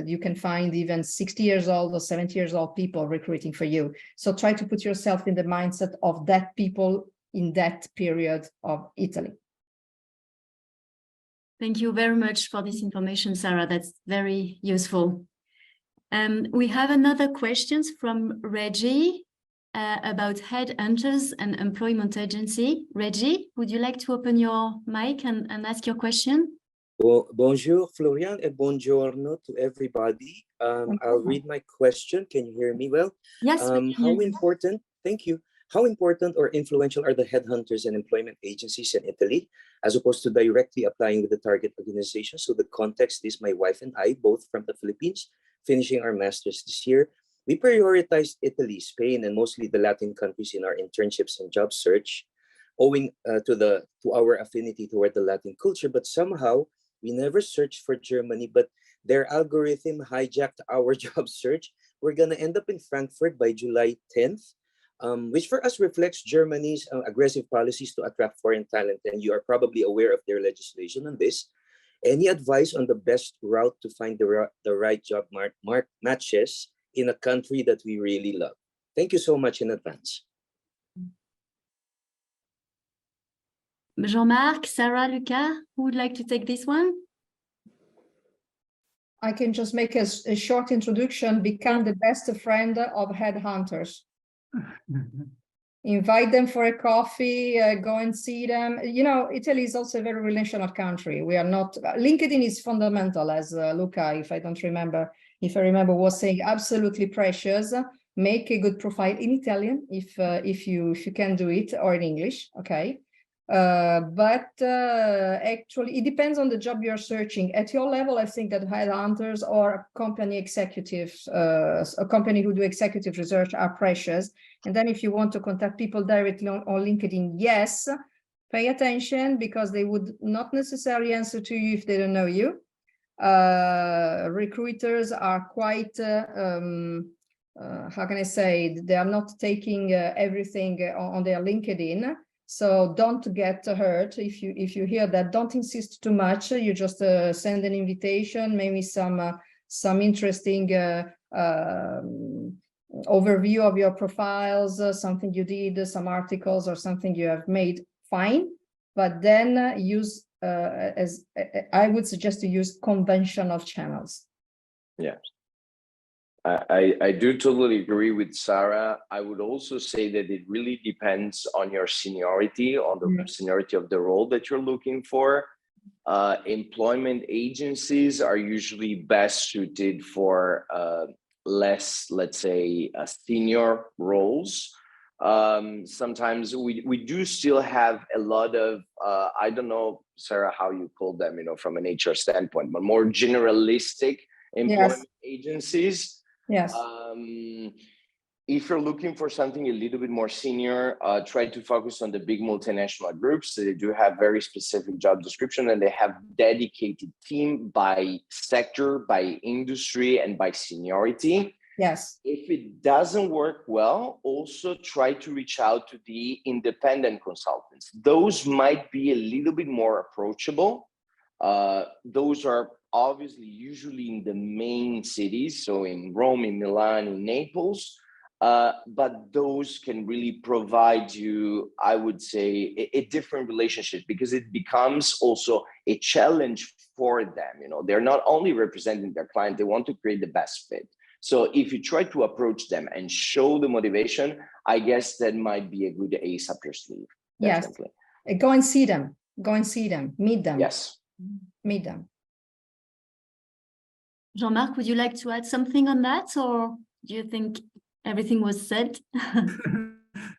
You can find even 60 years old or 70 years old people recruiting for you. So try to put yourself in the mindset of that people in that period of Italy. Thank you very much for this information, Sarah. That's very useful. We have another questions from Reggie about headhunters and employment agency. Reggie, would you like to open your mic and ask your question? Well, bonjour, Florian, and buongiorno to everybody. I'll read my question. Can you hear me well? Yes. How important, thank you. How important or influential are the headhunters and employment agencies in Italy, as opposed to directly applying with the target organization? So the context is my wife and I, both from the Philippines, finishing our masters this year. We prioritized Italy, Spain, and mostly the Latin countries in our internships and job search, owing to our affinity toward the Latin culture. But somehow we never searched for Germany, but their algorithm hijacked our job search. We're gonna end up in Frankfurt by July 10th, which for us reflects Germany's aggressive policies to attract foreign talent. And you are probably aware of their legislation on this. Any advice on the best route to find the right job matches in a country that we really love? Thank you so much in advance. Jean-Marc, Sarah, Luca, who would like to take this one? I can just make a short introduction. Become the best friend of headhunters. Invite them for a coffee, go and see them. Italy is also a very relational country. We are not, LinkedIn is fundamental, as Luca, if I remember, was saying, absolutely precious. Make a good profile in Italian if you can do it, or in English, okay? But actually, it depends on the job you're searching. At your level, I think that headhunters or company executives, a company who do executive research are precious. And then if you want to contact people directly on LinkedIn, yes, pay attention, because they would not necessarily answer to you if they don't know you. Recruiters are quite, how can I say, they are not taking everything on their LinkedIn. So don't get hurt if you hear that. Don't insist too much. You just send an invitation, maybe some interesting overview of your profiles, something you did, some articles or something you have made, fine. But then use I would suggest to use conventional channels. Yeah. I do totally agree with Sarah. I would also say that it really depends on your seniority, on the seniority of the role that you're looking for. Employment agencies are usually best suited for less, let's say, senior roles. Sometimes we do still have a lot of, I don't know, Sarah, how you call them, from an HR standpoint, but more generalistic employment agencies. Yes. If you're looking for something a little bit more senior, try to focus on the big multinational groups. They do have very specific job description, and they have dedicated team by sector, by industry, and by seniority. Yes. If it doesn't work well, also try to reach out to the independent consultants. Those might be a little bit more approachable. Those are obviously usually in the main cities, so in Rome, in Milan, in Naples, but those can really provide you, I would say, a different relationship, because it becomes also a challenge for them. They're not only representing their client, they want to create the best fit. So if you try to approach them and show the motivation, I guess that might be a good ace up your sleeve. Definitely. Yes. Go and see them. Go and see them. Meet them. Yes. Meet them. Jean-Marc, would you like to add something on that, or do you think everything was said?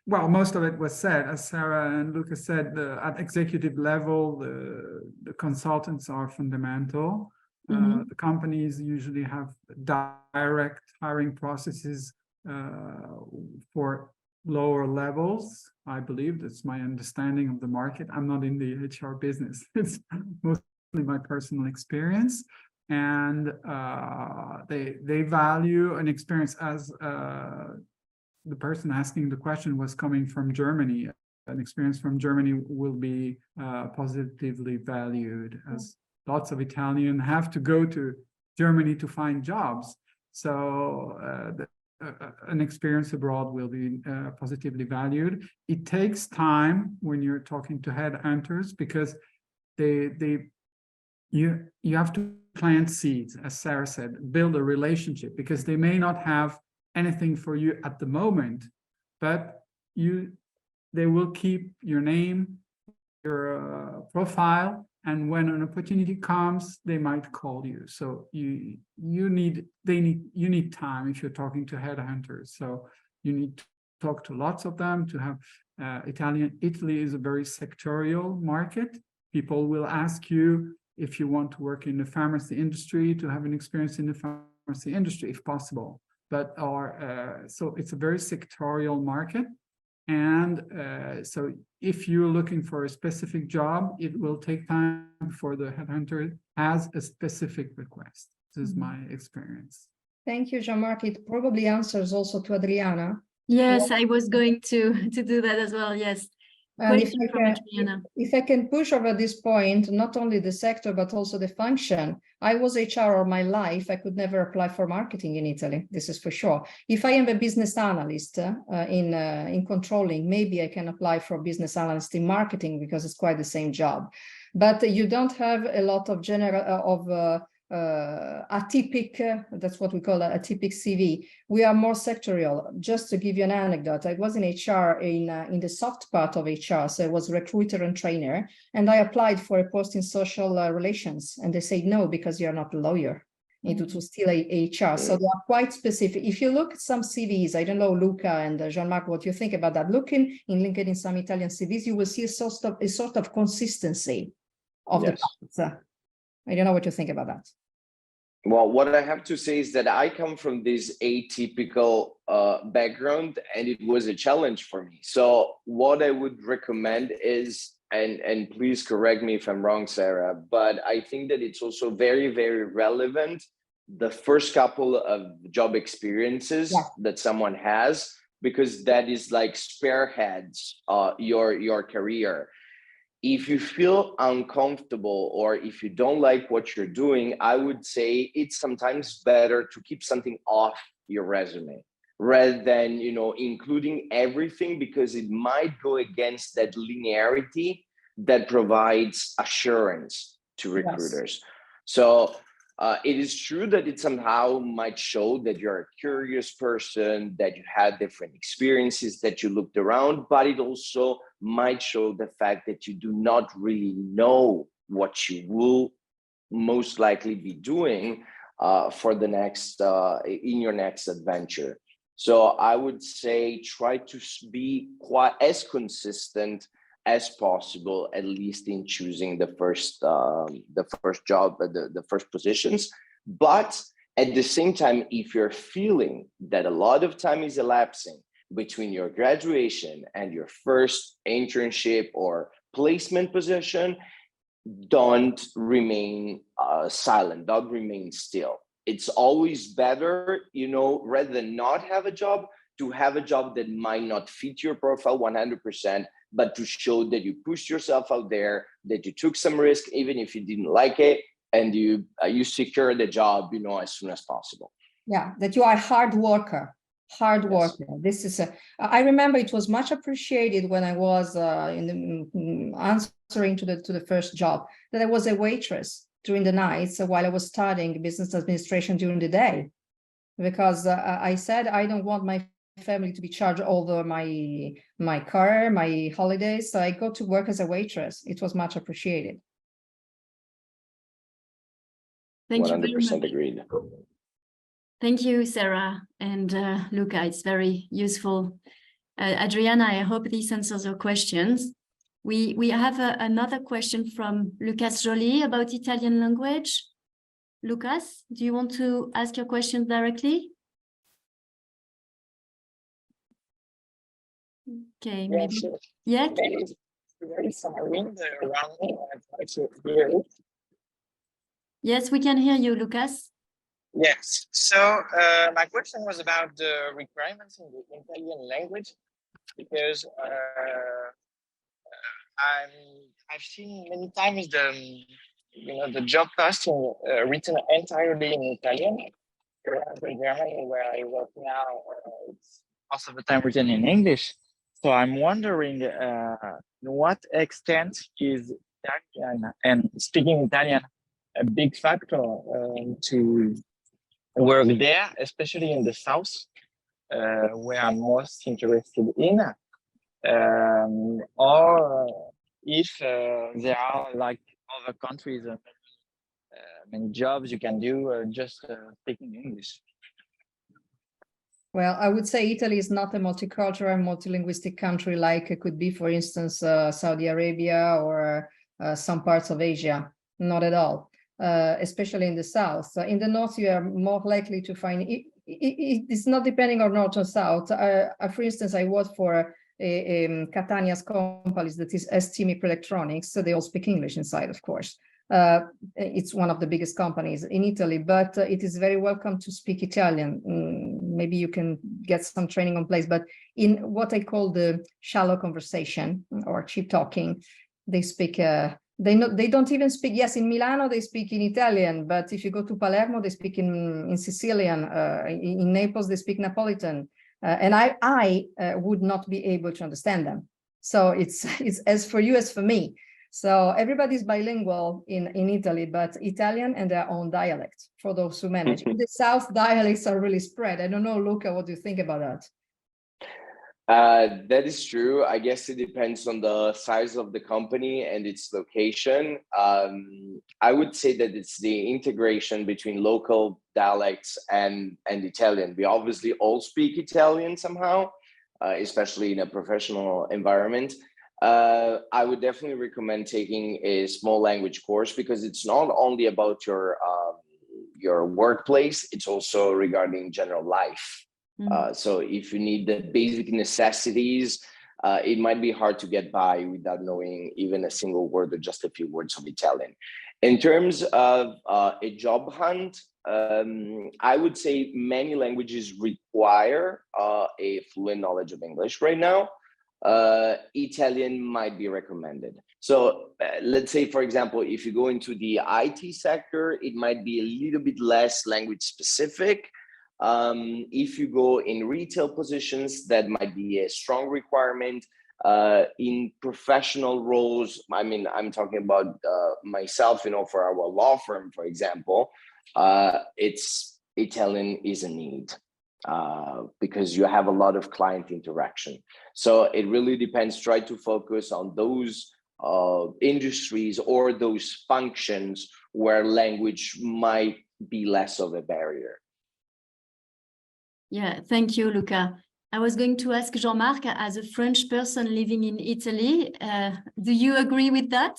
Well, most of it was said. As Sarah and Lucas said, at executive level, the consultants are fundamental. The companies usually have direct hiring processes for lower levels. I believe that's my understanding of the market. I'm not in the HR business. It's mostly my personal experience. And they value an experience, as the person asking the question was coming from Germany. An experience from Germany will be positively valued, as lots of Italians have to go to Germany to find jobs. So an experience abroad will be positively valued. It takes time when you're talking to headhunters, because you have to plant seeds, as Sarah said, build a relationship, because they may not have anything for you at the moment, but they will keep your name, your profile, and when an opportunity comes, they might call you. So you need time if you're talking to headhunters. So you need to talk to lots of them to have Italy is a very sectorial market. People will ask you if you want to work in the pharmacy industry, to have an experience in the pharmacy industry, if possible. But so it's a very sectorial market. And so if you're looking for a specific job, it will take time before the headhunter has a specific request. This is my experience. Thank you, Jean-Marc. It probably answers also to Adriana. Yes, I was going to do that as well. Yes. And if I can push over this point, not only the sector, but also the function. I was HR all my life. I could never apply for marketing in Italy. This is for sure. If I am a business analyst in controlling, maybe I can apply for business analyst in marketing, because it's quite the same job. But you don't have a lot of atypic, that's what we call a atypic CV. We are more sectorial. Just to give you an anecdote, I was in HR in the soft part of HR, so I was recruiter and trainer, and I applied for a post in social relations, and they said no, because you're not a lawyer. It was still HR, so they are quite specific. If you look at some CVs, I don't know, Luca and Jean-Marc, what you think about that? Looking in LinkedIn, some Italian CVs, you will see a sort of consistency of the parts. I don't know what you think about that. Well, what I have to say is that I come from this atypical background, and it was a challenge for me. So what I would recommend is, and please correct me if I'm wrong, Sarah, but I think that it's also very, very relevant, the first couple of job experiences that someone has, because that is like spearheads your career. If you feel uncomfortable, or if you don't like what you're doing, I would say it's sometimes better to keep something off your resume rather than, including everything, because it might go against that linearity that provides assurance to recruiters. So it is true that it somehow might show that you're a curious person, that you had different experiences, that you looked around, but it also might show the fact that you do not really know what you will most likely be doing for the next in your next adventure. So I would say try to be quite as consistent as possible, at least in choosing the first job, the first positions. But at the same time, if you're feeling that a lot of time is elapsing between your graduation and your first internship or placement position, don't remain silent, don't remain still. It's always better, rather than not have a job, to have a job that might not fit your profile 100%, but to show that you pushed yourself out there, that you took some risk, even if you didn't like it, and you secure the job, as soon as possible. Yeah, that you are a hard worker. Yes. This is I remember it was much appreciated when I was answering to the first job, that I was a waitress during the nights while I was studying business administration during the day, because I said I don't want my family to be charged over my car, my holidays, so I go to work as a waitress. It was much appreciated. Thank you very 100% much. agreed. Thank you, Sarah and Luca. It's very useful. Adriana, I hope this answers your questions. We have another question from Lucas Joly about Italian language. Lucas, do you want to ask your question directly? Okay, maybe. Yeah. Yes, we can hear you, Lucas. Yes. So my question was about the requirements in the Italian language, because I've seen many times the job posting written entirely in Italian. In Germany, where I work now, it's most of the time written in English. So I'm wondering, to what extent is Italian and speaking Italian a big factor to work there, especially in the south, where I'm most interested in, or if there are like other countries, many jobs you can do just speaking English. Well, I would say Italy is not a multicultural, multilinguistic country like it could be, for instance, Saudi Arabia or some parts of Asia. Not at all. Especially in the south. In the north, you are more likely to find it's not depending on north or south. For instance, I work for Catania's companies, that is ST Microelectronics, so they all speak English inside, of course. It's one of the biggest companies in Italy, but it is very welcome to speak Italian. Maybe you can get some training on place, but in what I call the shallow conversation or cheap talking, they speak they don't even speak. Yes, in Milano they speak in Italian, but if you go to Palermo they speak in Sicilian. In Naples they speak Napolitan, and I would not be able to understand them. So it's as for you as for me. So everybody's bilingual in Italy, but Italian and their own dialect for those who manage. In the south, dialects are really spread. I don't know, Luca, what do you think about that? That is true. I guess it depends on the size of the company and its location. I would say that it's the integration between local dialects and Italian. We obviously all speak Italian somehow, especially in a professional environment. I would definitely recommend taking a small language course, because it's not only about your workplace, it's also regarding general life. So if you need the basic necessities, it might be hard to get by without knowing even a single word or just a few words of Italian. In terms of a job hunt, I would say many languages require a fluent knowledge of English right now. Italian might be recommended. So let's say, for example, if you go into the IT sector, it might be a little bit less language specific. If you go in retail positions, that might be a strong requirement. In professional roles, I mean, I'm talking about myself, you know, for our law firm, for example, Italian is a need because you have a lot of client interaction. So it really depends. Try to focus on those industries or those functions where language might be less of a barrier. Yeah, thank you, Luca. I was going to ask Jean-Marc, as a French person living in Italy, do you agree with that?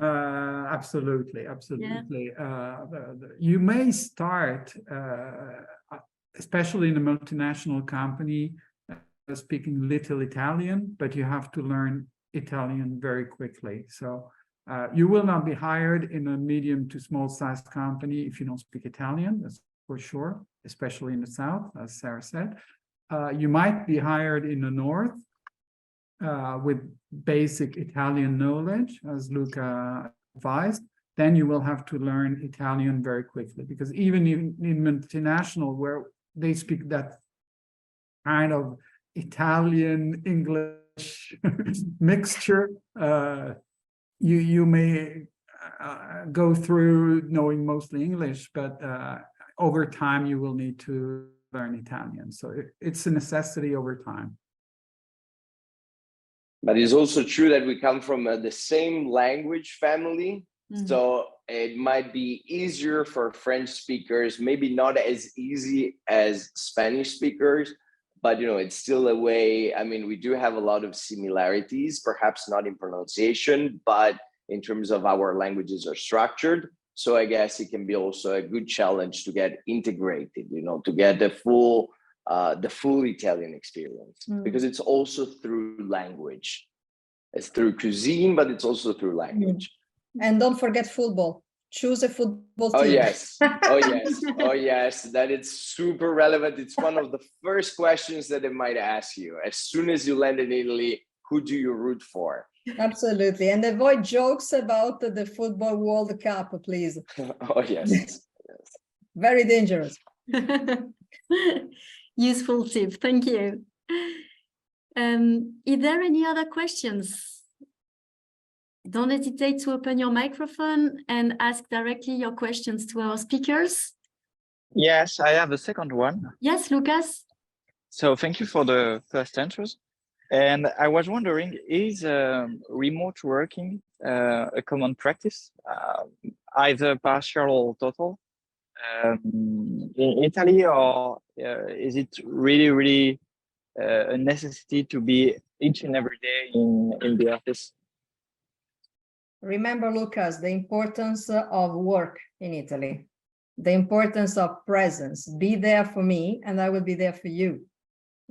Absolutely. Yeah. You may start, especially in a multinational company, speaking little Italian, but you have to learn Italian very quickly. So you will not be hired in a medium to small size company if you don't speak Italian, that's for sure, especially in the South, as Sarah said. You might be hired in the North with basic Italian knowledge, as Luca advised. Then you will have to learn Italian very quickly, because even in multinational, where they speak that kind of Italian English mixture, you may go through knowing mostly English, but over time you will need to learn Italian. So it's a necessity over time. But it's also true that we come from the same language family. Mm-hmm. So it might be easier for French speakers, maybe not as easy as Spanish speakers, but you know, it's still a way. I mean, we do have a lot of similarities, perhaps not in pronunciation, but in terms of our languages are structured. So I guess it can be also a good challenge to get integrated, you know, to get the full Italian experience, because it's also through language. It's through cuisine, but it's also through language. And don't forget football. Choose a football team. Oh yes, oh yes, oh yes. That it's super relevant. It's one of the first questions that they might ask you as soon as you land in Italy. Who do you root for? Absolutely, and avoid jokes about the football World Cup, please. Oh yes, yes. Very dangerous. Useful tip. Thank you. Is there any other questions? Don't hesitate to open your microphone and ask directly your questions to our speakers. Yes, I have a second one. Yes, Lucas. So thank you for the first answers. And I was wondering, is remote working a common practice, either partial or total, in Italy, or is it really a necessity to be each and every day in the office? Remember, Lucas, the importance of work in Italy, the importance of presence. Be there for me and I will be there for you.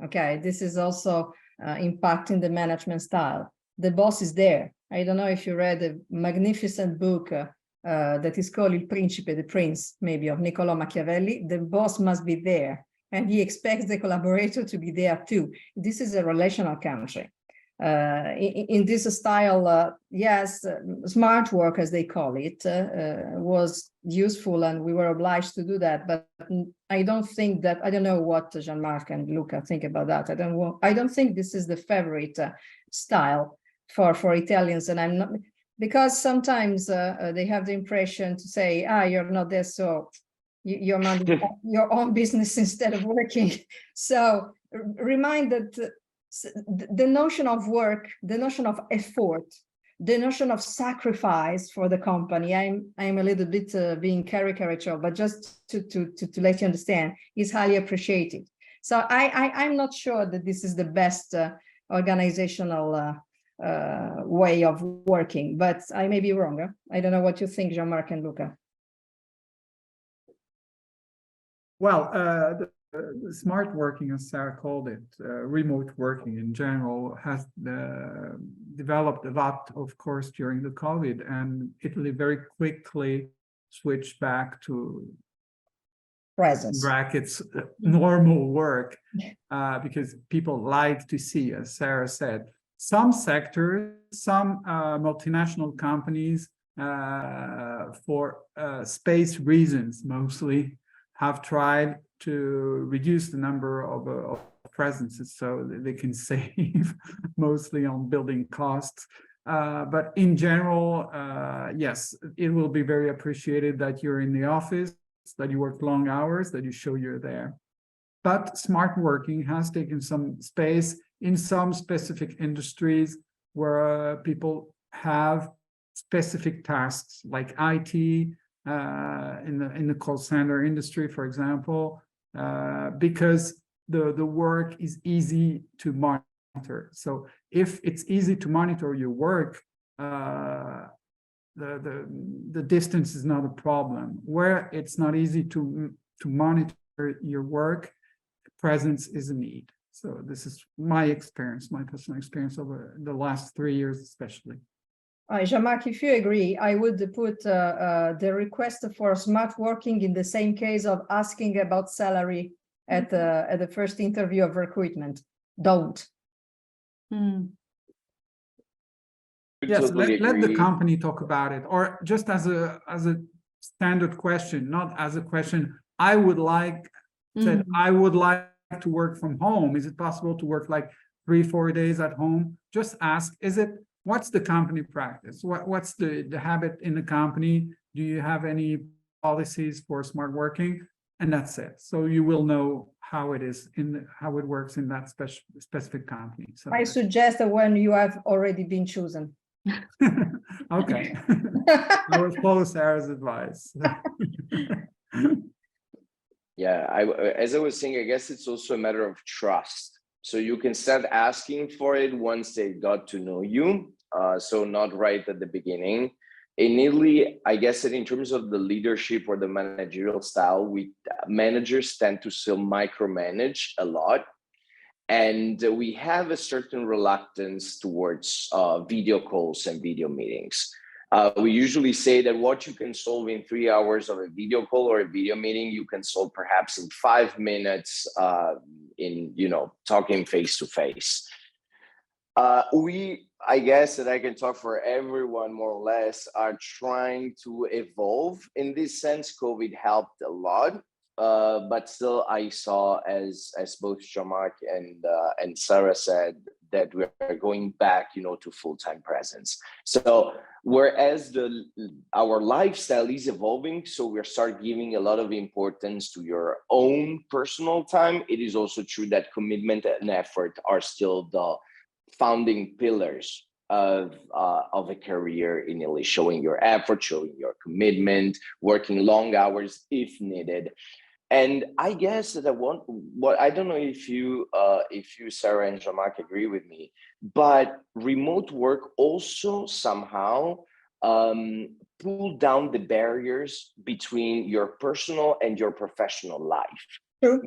Okay, this is also impacting the management style. The boss is there. I don't know if you read a magnificent book that is called Il Principe, the Prince, maybe, of Niccolò Machiavelli. The boss must be there, and he expects the collaborator to be there too. This is a relational country. In this style, yes, smart work, as they call it, was useful, and we were obliged to do that. But I don't think that, I don't know what Jean-Marc and Luca think about that. I don't think this is the favorite style for Italians, and I'm not, because sometimes they have the impression to say, you're not there, so you're minding your own business instead of working. So remind that the notion of work, the notion of effort, the notion of sacrifice for the company, I'm a little bit being caricatural, but just to let you understand, is highly appreciated. So I'm not sure that this is the best organizational way of working, but I may be wrong. I don't know what you think, Jean-Marc and Luca. Well, the smart working, as Sarah called it, remote working in general, has developed a lot, of course, during the COVID, and Italy very quickly switched back to presence, brackets, normal work, because people like to see, as Sarah said, some sectors, some multinational companies, for space reasons mostly, have tried to reduce the number of presences so that they can save mostly on building costs. But in general, yes, it will be very appreciated that you're in the office, that you work long hours, that you show you're there. But smart working has taken some space in some specific industries where people have specific tasks like IT, in the call center industry, for example, because the work is easy to monitor. So if it's easy to monitor your work, the distance is not a problem. Where it's not easy to monitor your work, presence is a need. So this is my experience, my personal experience over the last 3 years, especially. Jean-Marc, if you agree, I would put the request for smart working in the same case of asking about salary at the first interview of recruitment. Don't. Yes, Totally let the agree. company talk about it, or just as a standard question, not as a question. I would like I would like to work from home. Is it possible to work like 3-4 days at home? Just ask, what's the company practice? What's the habit in the company? Do you have any policies for smart working? And that's it. So you will know how it is how it works in that specific company. So I suggest that when you have already been chosen. okay. I will follow Sarah's advice. Yeah, as I was saying, I guess it's also a matter of trust. So you can start asking for it once they got to know you. So not right at the beginning. In Italy, I guess that in terms of the leadership or the managerial style, managers tend to still micromanage a lot. And we have a certain reluctance towards video calls and video meetings. We usually say that what you can solve in 3 hours of a video call or a video meeting, you can solve perhaps in 5 minutes in, talking face to face. I guess that I can talk for everyone more or less, are trying to evolve. In this sense, COVID helped a lot. But still, I saw, as both Jean-Marc and Sarah said, that we are going back, to full-time presence. So whereas our lifestyle is evolving, so we start giving a lot of importance to your own personal time. It is also true that commitment and effort are still the founding pillars of a career in Italy, showing your effort, showing your commitment, working long hours if needed. And I guess that I don't know if you, Sarah and Jean-Marc, agree with me, but remote work also somehow pulled down the barriers between your personal and your professional life. True.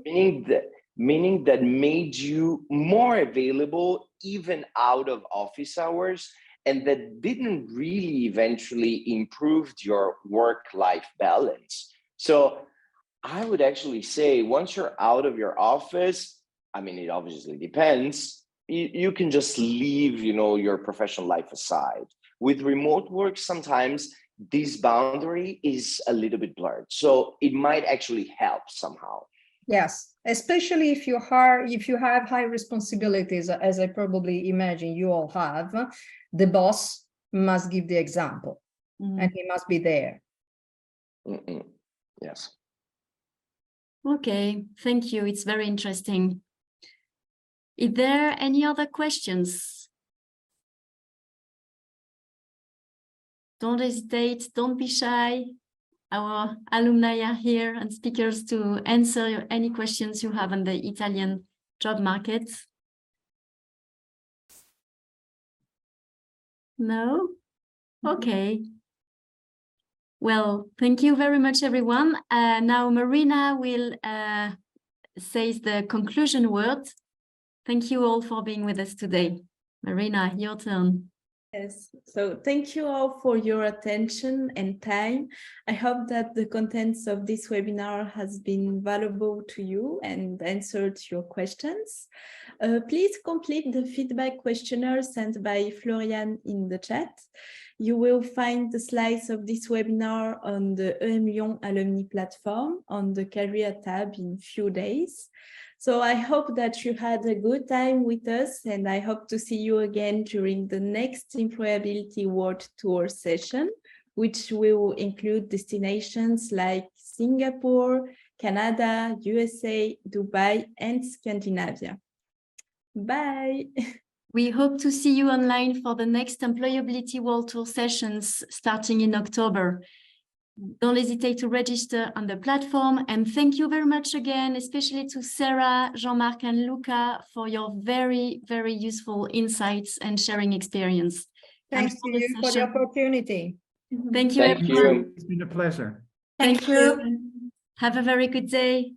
Meaning that made you more available even out of office hours, and that didn't really eventually improve your work-life balance. So I would actually say once you're out of your office, I mean, it obviously depends, you can just leave, your professional life aside. With remote work, sometimes this boundary is a little bit blurred. So it might actually help somehow. Yes, especially if you have high responsibilities, as I probably imagine you all have, the boss must give the example and he must be there. Yes. Okay, thank you. It's very interesting. Is there any other questions? Don't hesitate, don't be shy. Our alumni are here and speakers to answer any questions you have on the Italian job market. No? Okay. Well, thank you very much, everyone. Now Marina will say the conclusion word. Thank you all for being with us today. Marina, your turn. Yes, so thank you all for your attention and time. I hope that the contents of this webinar has been valuable to you and answered your questions. Please complete the feedback questionnaire sent by Florian in the chat. You will find the slides of this webinar on the EMLYON alumni platform on the career tab in few days. So I hope that you had a good time with us, and I hope to see you again during the next Employability World Tour session, which will include destinations like Singapore, Canada, USA, Dubai, and Scandinavia. Bye. We hope to see you online for the next Employability World Tour sessions starting in October. Don't hesitate to register on the platform. And thank you very much again, especially to Sarah, Jean-Marc, and Luca for your very, very useful insights and sharing experience. Thanks to you for the opportunity. Thank you, Thank everyone. you. It's been a pleasure. Thank you. Have a very good day.